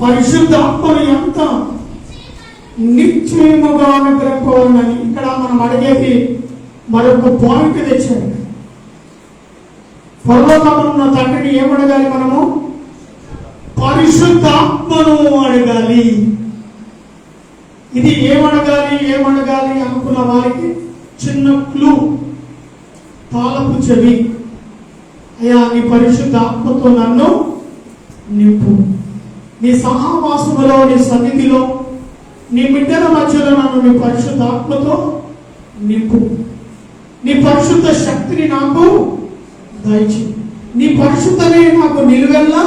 పరిశుద్ధాత్మను ఎంత నిశ్చయముగా అనుగ్రహింపవాలని. ఇక్కడ మనం అడిగేది మరొక పాయింట్ తెచ్చాడు. పరలోకమున్న తండ్రిని ఏమడగాలి? మనము పరిశుద్ధాత్మను అడగాలి. ఇది ఏమడగాలి అనుకున్న వారికి చిన్న క్లూ, తాళపు చెవి. అయ్యా, నీ పరిశుద్ధాత్మతో నన్ను నింపు. నీ సహవాసములో, నీ సన్నిధిలో నీ బిడ్డల మధ్యలో నన్ను నీ పరిశుద్ధాత్మతో నింపు, నీ పరిశుద్ధ శక్తిని నాకు దయచి, నీ పరిశుద్ధనే నాకు నిలువెల్లా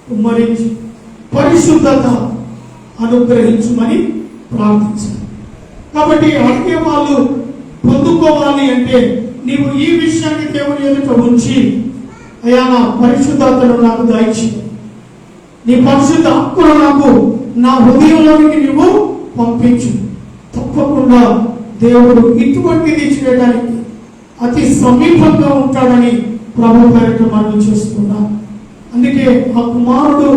కుమ్మరించి పరిశుద్ధత అనుగ్రహించమని ప్రార్థించాలి. కాబట్టి అడిగే వాళ్ళు పొందుకోవాలి అంటే నీవు ఈ విషయాన్ని దేవుని ఎదుట ఉంచి, అయ్యా నా పరిశుద్ధతను నాకు దయచి, నీ పరిశుద్ధ ఆత్మను నాకు నా హృదయంలోనికి నీవు పంపించు. తప్పకుండా దేవుడు ఇటువంటిది చేయడానికి అతి సమీపంగా ఉంటాడని ప్రభు పేరిట మనం చేస్తున్నాం. అందుకే ఆ కుమారుడు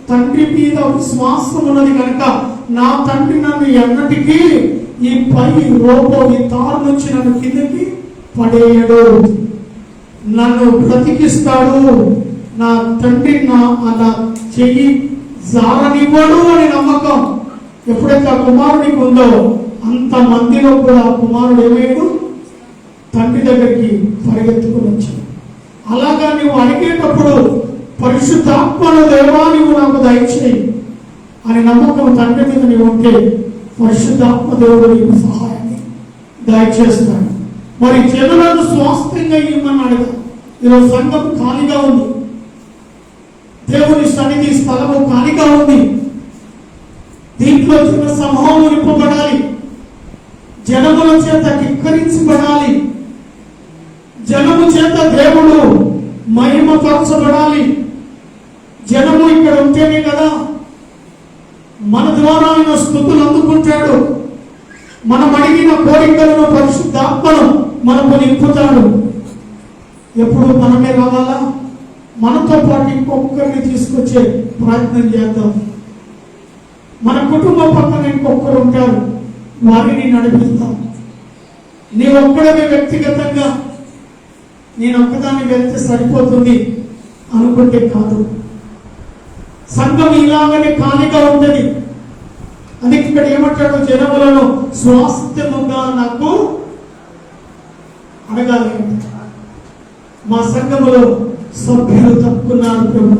తండ్రి మీద విశ్వాసం ఉన్నది కనుక నా తండ్రి నన్ను ఎన్నటికీ ఈ పై రోపో ఈ తారు నుంచి నన్ను కిందకి పడేయడు, నన్ను బ్రతికిస్తాడు, నా తండ్రి నా చెయ్యి జారనివ్వడు అని నమ్మకం ఎప్పుడైతే ఆ కుమారుడికి ఉందో అంత మందిలో కూడా ఆ కుమారుడు ఏమయ్యాడు, తండ్రి దగ్గరికి పరిగెత్తుకుని వచ్చాడు. అలాగా నువ్వు అడిగేటప్పుడు పరిశుద్ధాత్మను దేవా నువ్వు నాకు దయచేయి అని నమ్మకం తండ్రి మీద నీవు ఉంటే పరిశుద్ధాత్మ దేవుడు నీకు సహాయాన్ని దయచేస్తాడు. మరి జనులను స్వాస్థ్యంగా ఇవ్వమని అడగా. ఈరోజు సంఘం ఖాళీగా ఉంది, దేవుని సన్నిధి స్థలము ఖాళీగా ఉంది. దీంట్లో చిన్న సమూహం నింపబడాలి, జనముల చేత ధిక్కరించబడాలి, జనము చేత దేవుడు మహిమపరచబడాలి. జనము ఇక్కడ ఉంటేనే కదా మన ద్వారా ఆయన స్తుతులు అందుకుంటాడు, మనం అడిగిన కోరికలను పరిశుద్ధాత్మను మనకు నింపుతాడు. ఎప్పుడు మనమే రావాలా? మనతో పాటు ఇంకొకరిని తీసుకొచ్చే ప్రయత్నం చేద్దాం. మన కుటుంబం పక్కన ఇంకొకరు ఉంటారు, వారిని నడిపిస్తాం. నీ ఒక్కడమే వ్యక్తిగతంగా నేను ఒక్కదాన్ని వెళ్తే సరిపోతుంది అనుకుంటే కాదు. సంఘం ఇలాగనే ఖాళీగా ఉంటుంది. అందుకే ఇక్కడ ఏమంటాడు, జనములను స్వాస్థ్యముగా నాకు అడగాలి. మా సంఘములో సభ్యులు తప్పుకున్నారు ప్రభు,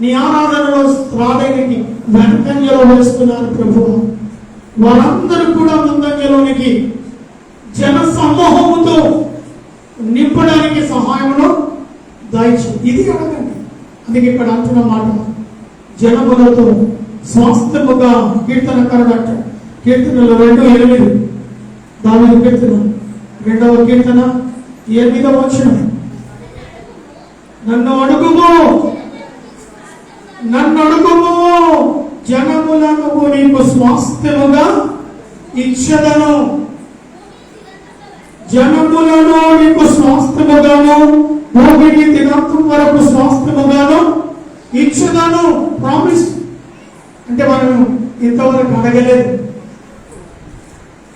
నీ ఆరాధనలో రావడానికి వెనకంజలో వేస్తున్నారు ప్రభు, వారందరూ కూడా ముందంజలోనికి జన సమూహముతో నింపడానికి సహాయమును దయచు. ఇది అడగండి. అందుకే ఇక్కడ అంటున్న మాట జనములతో స్వాస్థ్యముగా కీర్తనకారుడు అంటాడు. కీర్తనలు 2:8 దావీదు కీర్తన 2వ కీర్తన 8వ వచనం, నన్ను అడుగుము జనములను నీకు స్వాస్థ్యముగా ఇచ్చదను, జనములను నీకు స్వాస్థ్యముగాను భూమికి దినాంతం వరకు స్వాస్థ్యముగాను ఇచ్చదను. ప్రామిస్ అంటే మనం ఇంతవరకు అడగలేదు,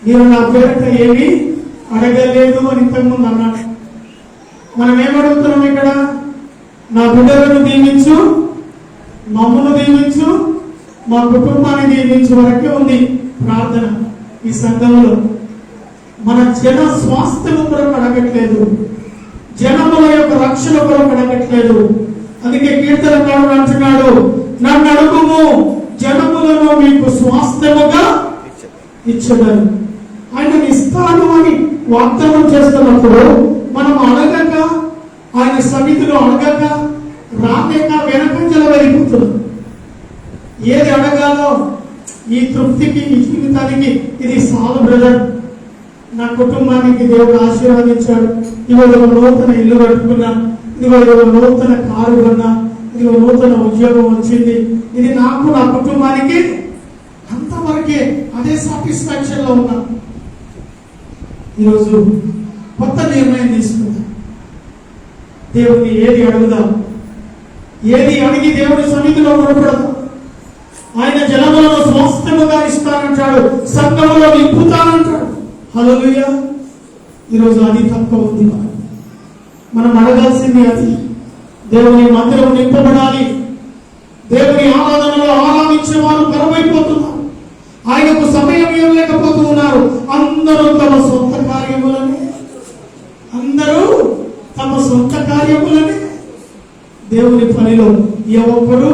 మీరు నా పేరిట ఏమీ అడగలేదు అని ఇంతకుముందు అన్నాడు. మనం ఏమడుగుతున్నాం ఇక్కడ? నా బిడ్డలను దీవించు, మమ్మను దీవించు, మా కుటుంబాన్ని దీవించు వరకే ఉంది ప్రార్థన ఈ సంఘంలో. మన జన స్వాస్థ్యము కొరకు అడగట్లేదు, జనముల యొక్క రక్షణ కొరకు అడగట్లేదు. అందుకే కీర్తనకారుడు అంటున్నాడు, నన్ను అడుగుము జనములను మీకు స్వాస్థ్యముగా ఇచ్చదను. ఆయన ఇస్తాను అని వాగ్దానం చేస్తున్నప్పుడు మనం అడగక, ఆయన సన్నిధిలో అడగక, రాలేక వెనకంజల వెళ్ళిపోతున్నాం. ఏది అడగాలో ఈ తృప్తికి, ఈ జీవితానికి ఇది చాలు బ్రదర్, నా కుటుంబానికి దేవుడు ఆశీర్వదించాడు, ఇవాళ నూతన ఇల్లు కట్టుకున్నా, ఇవాళ నూతన కారు కొన్నా, ఇదిగో నూతన ఉద్యోగం వచ్చింది, ఇది నాకు నా కుటుంబానికి అంతవరకే, అదే సాటిస్ఫాక్షన్ లో ఉన్నా. ఈరోజు కొత్త నిర్ణయం తీసుకుందాం. దేవుని ఏది అడుగుదాం, ఏది అడిగి దేవుని సన్నిధిలో మొరపెడదాం. ఆయన జనములను స్వాస్థ్యముగా ఇస్తానంటాడు, సంఘములో నింపుతానంటాడు. హల్లెలూయా. ఈరోజు అది తక్కువ ఉంది. మనం అడగాల్సింది అది. దేవుని మందిరం నింపబడాలి. దేవుని ఆరాధనలో ఆరాధించే వారు కరువైపోతున్నారు, ఆయనకు సమయం ఇవ్వలేకపోతూ ఉన్నారు. అందరూ తమ సొంత కార్యములని దేవుని పనిలో ఏ ఒక్కరు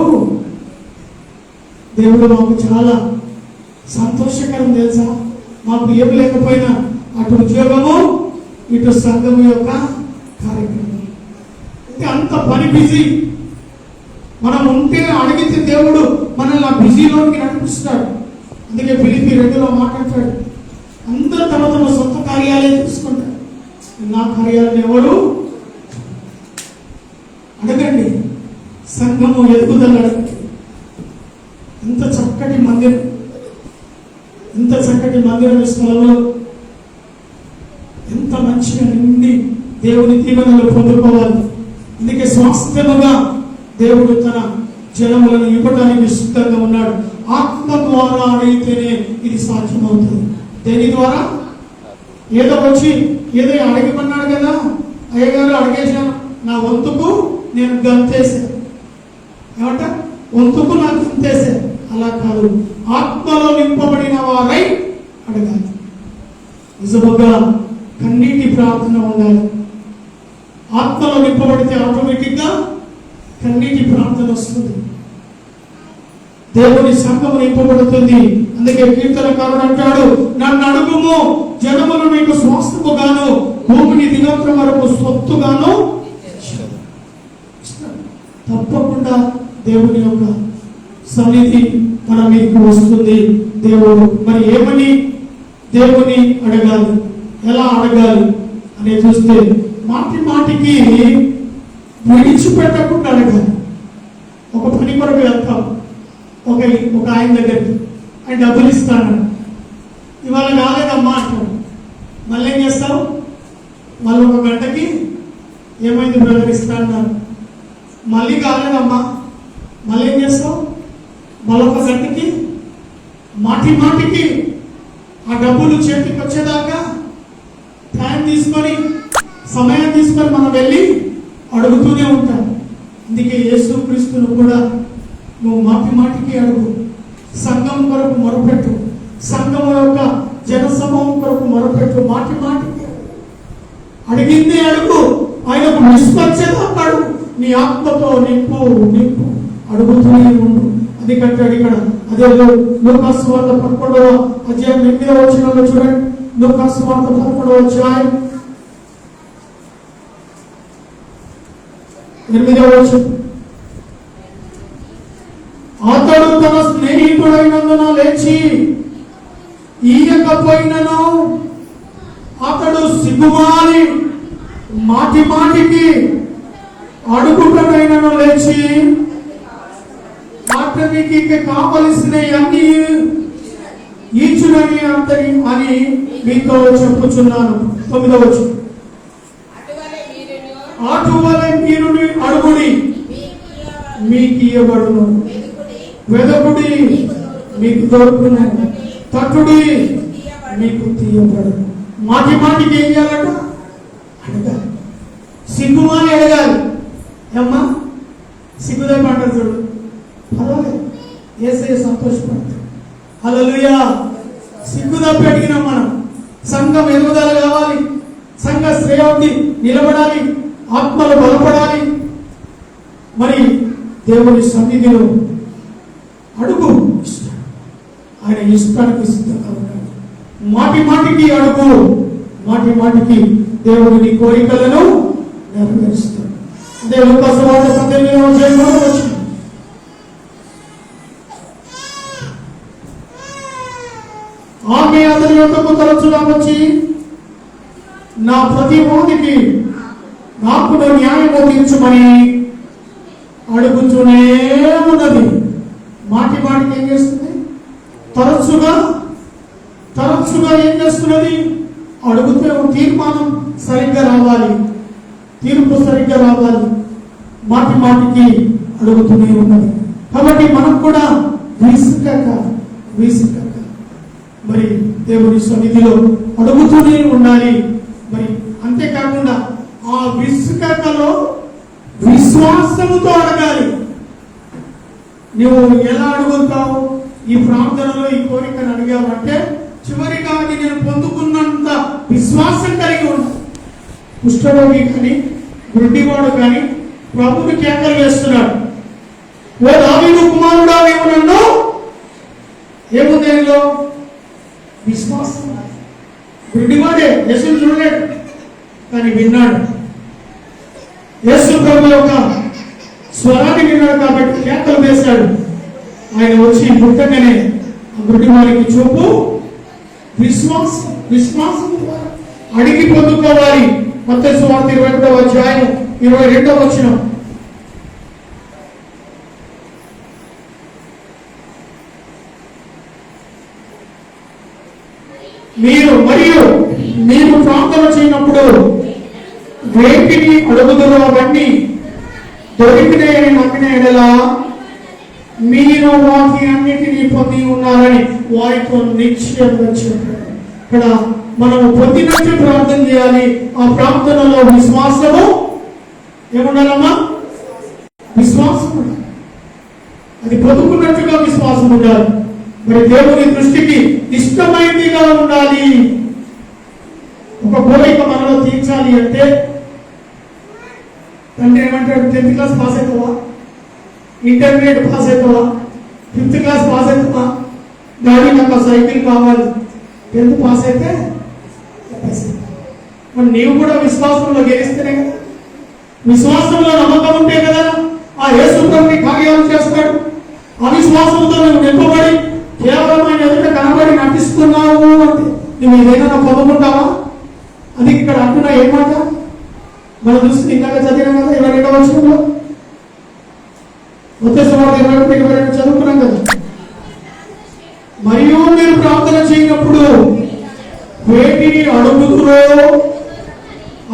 దేవుడు మాకు చాలా సంతోషకరం తెలుసా? మాకు ఏం లేకపోయినా అటు ఉద్యోగము ఇటు సంఘము యొక్క కార్యక్రమం, అంత పని బిజీ. మనం ఉంటే అడిగితే దేవుడు మనల్ని ఆ బిజీలోకి నడిపిస్తాడు. అందుకే ఫిలిప్పీ 2లో మాట్లాడతాడు, అందరూ తమ తమ సొంత కార్యాలే చూసుకుంటారు, నా కార్యాలను ఎవరు అడగండి. సంఘము ఎదుగుదల అడగండి. ఇంత చక్కటి మందిరం, ఇంత చక్కటి మందిరం స్థలంలో ఎంత మంచిగా నిండి దేవుని దీవెనలు పొందుకోవాలి. అందుకే స్వాస్థ్యముగా దేవుడు తన జనములను ఇవ్వడానికి సిద్ధంగా ఉన్నాడు. ఆత్మ ద్వారా అడిగితేనే ఇది సాధ్యమవుతుంది. దేని ద్వారా? ఏదో వచ్చి ఏదో అడగమన్నాడు కదా, అయ్యగారు అడిగేశాను, నా వంతుకు నేను గంతేశాను, ఏమంట వంతుకు నాకు గంతేశాను. అలా కాదు, ఆత్మలో నింపబడిన వారై అడగాలి. నిజముగా కన్నీటి ప్రార్థన ఉండాలి. ఆత్మలో నింపబడితే ఆటోమేటిక్గా కన్నీటి ప్రార్థన వస్తుంది. దేవుని సంఘము నింపబడుతుంది. అందుకే కీర్తనకారుడు అంటాడు, నన్ను అడుగుము, జనములు నీకు స్వాస్థ్యముగాను భూమిని దిగంతరం వరకు స్వత్తుగాను. తప్పకుండా దేవుని యొక్క సన్నిధి మన మీకు వస్తుంది. దేవుడు మరి ఏమని దేవుని అడగాలి, ఎలా అడగాలి అని చూస్తే, మాటి మాటికి విడిచిపెట్టకుండా అడగాలి. ఒక పని కొరకు వెళ్తాం, ఒక ఆయన దగ్గరికి, ఆయన డబ్బులు ఇస్తాను, ఇవాళ కాలేదమ్మా అంటాడు. మళ్ళీ ఏం చేస్తావు? మళ్ళీ ఒక గంటకి ఏమైంది బ్రదర్ ఇస్తాను, మళ్ళీ కాలేదమ్మా, మళ్ళీ ఏం చేస్తావు? మళ్ళీ ఒక గంటకి మాటి మాటికి ఆ డబ్బులు చేతికి వచ్చేదాకా టైం తీసుకొని, సమయం తీసుకొని మనం వెళ్ళి అడుగుతూనే ఉంటాం. అందుకే యేసుక్రీస్తును కూడా నువ్వు మాటి మాటికి అడుగు, సంఘం కొరకు మొరపెట్టు, సంఘం యొక్క జనసమూహం కొరకు మొరపెట్టు, మాటి మాటికి అడిగిందే అడుగు, ఆయనకు నిష్పక్షేదాకా అడుగు, నీ ఆత్మతో నింపు నింపు, అడుగుతూనే ఉండు. అది కట్టాడు ఇక్కడ. అదే లూకాసు వార్త 11వ అధ్యాయం 8వ వచనంలో చూడండి. లూకాసు వార్త 11వ అధ్యాయం 8వ వచనం. అతడు తన స్నేహితుడైనందున లేచి ఈయకపోయినను అతడు సిగ్గుమాలి మాటి మాటికి అడుగుటనైనను లేచి అతనికి కావలసిన అన్ని ఈచుడని అంతని అని మీతో చెప్పుచున్నాను. 9వ వచనం. అటువలే మీరు అడుగుడి మీకు ఇవ్వబడును, వెదకుడి మీకు దొరుకును, తట్టుడి మీకు తీయబడును. మాటి మాటికి ఏం చేయాలట? అడగాలి. సిగ్గుమాని అడగాలి. ఏమ్మా సిగ్గుదైపంటారు చూడు, పర్వాలేదు, యేసయ్య సంతోషపడతాడు. హల్లెలూయా. సిగ్గుదప్పి అడిగినాం మనం. సంఘం ఎదుగుదల కావాలి, సంఘ శ్రేయోక్తి నిలబడాలి, ఆత్మలు బలపడాలి. మరి దేవుని సన్నిధిలో అడుగు, ఆయన ఇష్టానికి సిద్ధంగా ఉన్నాడు. మాటి మాటికి అడుగు, మాటి మాటికి దేవుడు నీ కోరికలను నెరవేరుస్తాడు. అదే లూకాసు వార్త 18వ అధ్యాయంలో వచ్చింది. ఆమె అతని యొక్కకు తరచుగా వచ్చి, నా ప్రతి వానికి నాకు న్యాయము తీర్చమని అడుగుతూనే ఉన్నది. మాటి మాటికి ఏం చేస్తుంది? తరచుగా ఏం చేస్తున్నది? అడుగుతూ తీర్మానం సరిగ్గా రావాలి, తీర్పు సరిగ్గా రావాలి, మాటి మాటికి అడుగుతూనే ఉన్నది. కాబట్టి మనం కూడా విసుకక మరి దేవుని సన్నిధిలో అడుగుతూనే ఉండాలి. మరి అంతేకాకుండా ఆ విసుకలో విశ్వాసముతో అడగాలి. నువ్వు ఎలా అడుగుతావు? ఈ ప్రార్థనలో ఈ కోరికను అడిగావంటే చివరిగా అది నేను పొందుకున్నంత విశ్వాసం కలిగి ఉంటాను. కుష్ఠరోగి కానీ గుడ్డివాడు కానీ ప్రభువుని కేకలు వేస్తున్నాడు, ఓ దావీదు కుమారుడా నీవు నన్ను ఏముంది ఆయనలో? విశ్వాసం. గుడ్డివాడే, యేసుని చూడలేడు కానీ విన్నాడు. యేసు ప్రభు యొక్క స్వరాన్ని విన్నాడు కాబట్టి కేకలు వేశాడు. ఆయన వచ్చి ముట్టగానే ఆ గుడ్డివాడికి చూపు విశ్వాసం. విశ్వాసం ద్వారా అడిగి పొందుకోవాలి. మత్తయి సువార్త 21వ అధ్యాయం 22వ వచనం. మీరు ప్రార్థన చేయనప్పుడు వేటిని అడుగుదరో అవన్నీ దొరికినాయని నమ్మిన ఎడలా మీరు వాటి అన్నిటినీ పొంది ఉన్నారని వారితో నిశ్చయంగా చెప్పారు. ఇక్కడ మనము పొందినట్టు ప్రార్థన చేయాలి. ఆ ప్రార్థనలో విశ్వాసము ఏముండాలమ్మా? విశ్వాసం ఉండాలి. అది పొందుకున్నట్టుగా విశ్వాసం ఉండాలి. మరి దేవుని దృష్టికి ఇష్టమైనదిగా ఉండాలి. ఒక కోరిక మనలో తీర్చాలి అంటే తండ్రి ఏమంటాడు? 10th క్లాస్ పాస్ అవుతావా? ఇంటర్మీడియట్ పాస్ అవుతావా? 5th క్లాస్ పాస్ అవుతావా? డాడీ నాకు సైకిల్ కావాలి. 10th పాస్ అయితే మరి నీవు కూడా విశ్వాసంలో గెలిస్తేనే కదా, విశ్వాసంలో నమ్మకం ఉంటే కదా ఆ యేసు ప్రభుని కార్యాలు చేస్తాడు. అవిశ్వాసంతో నువ్వు నింపబడి కేవలం ఆయన ఎదుట కనబడి నటిస్తున్నావు అంటే నువ్వు ఏదైనా పొందుకుంటావా? అది ఇక్కడ అంటున్నా ఏమాట మనం చూసి ఇందాక చదివినాం కదా 22వ వచనంలో. మత్తయి సువార్త 21 చదువుకున్నాం కదా. మరియు మీరు ప్రార్థన చేయనప్పుడు వేటిని అడుగుతురో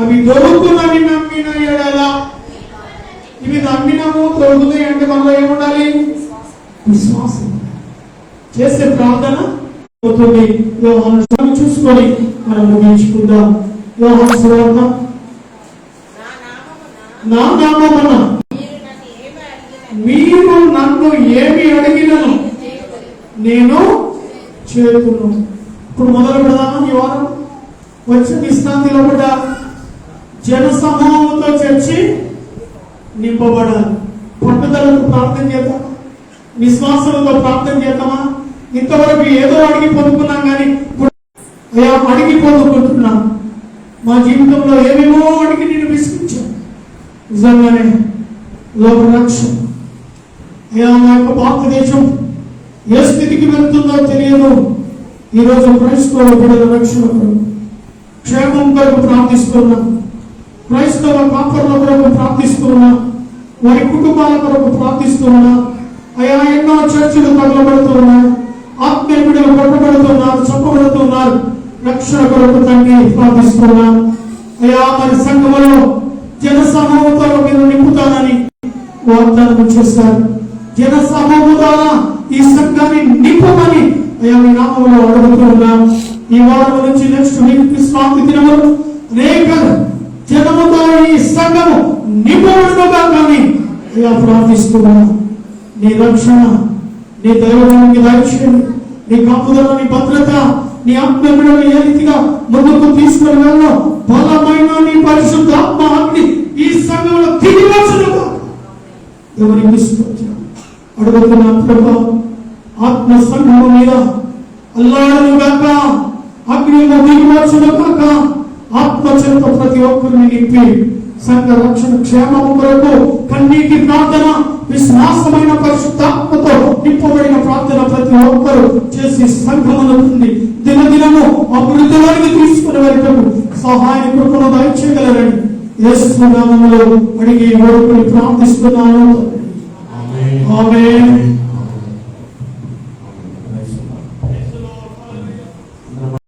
అవి దొరుకునని నమ్మిన ఎడల. ఇవి నమ్మినము దొరుకుతాయి అంటే మనలో ఏముండాలి? విశ్వాసం. చేసే ప్రార్థన అవుతుంది. యోహాను చూసుకొని మనం ముగించుకుందాం. యోహాను సువార్త నా నామమున మీరు నన్ను ఏమి అడిగినను నేను చేతును. ఇప్పుడు మొదలు పెడదామా? ఈ వారం వచ్చిన విశ్రాంతిలో కూడా జన సమూహంతో చర్చి నింపబడాలి. పట్టుదలతో ప్రార్థన చేద్దామా? విశ్వాసంతో ప్రార్థన చేద్దామా? ఇంతవరకు ఏదో అడిగి పొందుకున్నాం కానీ అయ్యా అడిగి పొందుకుంటున్నాం. మా జీవితంలో ఏమేమో అడిగి నేను విసిగించాను. నిజంగానే లోక రక్షణ అయ్యా మా యొక్క భారతదేశం ఏ స్థితికి వెళ్తుందో తెలియదు. ఈరోజు క్రైస్తవ బిడ్డల రక్షణ కొరకు క్షేమం కొరకు ప్రార్థిస్తున్నాం. క్రైస్తవ కాపర్ల కొరకు ప్రార్థిస్తున్నా. వారి కుటుంబాల కొరకు ప్రార్థిస్తున్నా. అయ్యా ఎన్నో చర్చలు తగలబడుతున్నాయి. ఆత్మీయ బిడ్డలు కొట్టబడుతున్నారు, చంపబడుతున్నారు. రక్షణ కొరకు తండ్రి ప్రార్థిస్తున్నా. అయ్యా మరి సంఘములో జన సమూహంతో మీరు నింపుతానని వాగ్దానం చేశారు. జన సమూహం ద్వారా ఈ సంఘాన్ని నింపమని అయ్యా మీ నామంలో అడుగుతున్నాం. ఈ వారం నుంచి నెక్స్ట్ వీక్ విశ్రాంతి దినములు అనేక జనముతో ఈ సంఘము నింపబడుగా కానీ అయ్యా ప్రార్థిస్తున్నాం. నీ రక్షణ, నీ దైవానికి దయచేయండి. నీ కాపుదల, నీ భద్రత, నీ ఆత్మీయులను ఏ రీతిగా ముందుకు తీసుకుని వెళ్ళో బలమైన నీ పరిశుద్ధ ఆత్మ అగ్ని ఈ సంఘంలో దిగివచ్చునుగా ఎవరికి తీసుకొచ్చాం అడుగుతున్నా. ప్రభా ఆత్మ సంఘము మీద అల్లాడను గాక, అగ్నిలో దిగివచ్చును గాక. ఆత్మ చేత ప్రతి ఒక్కరిని నింపి సంఘ రక్షణ క్షేమము కొరకు కన్నీటి ప్రార్థన, విశ్వాసమైన పరిశుద్ధాత్మతో నింపబడిన ప్రార్థన ప్రతి ఒక్కరు చేసి సంఘమును దినదినము అభివృద్ధిలోనికి తీసుకుని వెళ్ళటకు సహాయం కృపను దయచేయగలరని యేసు నామములో అడిగి వేడుకొని ప్రార్థిస్తున్నాను. ఆమేన్.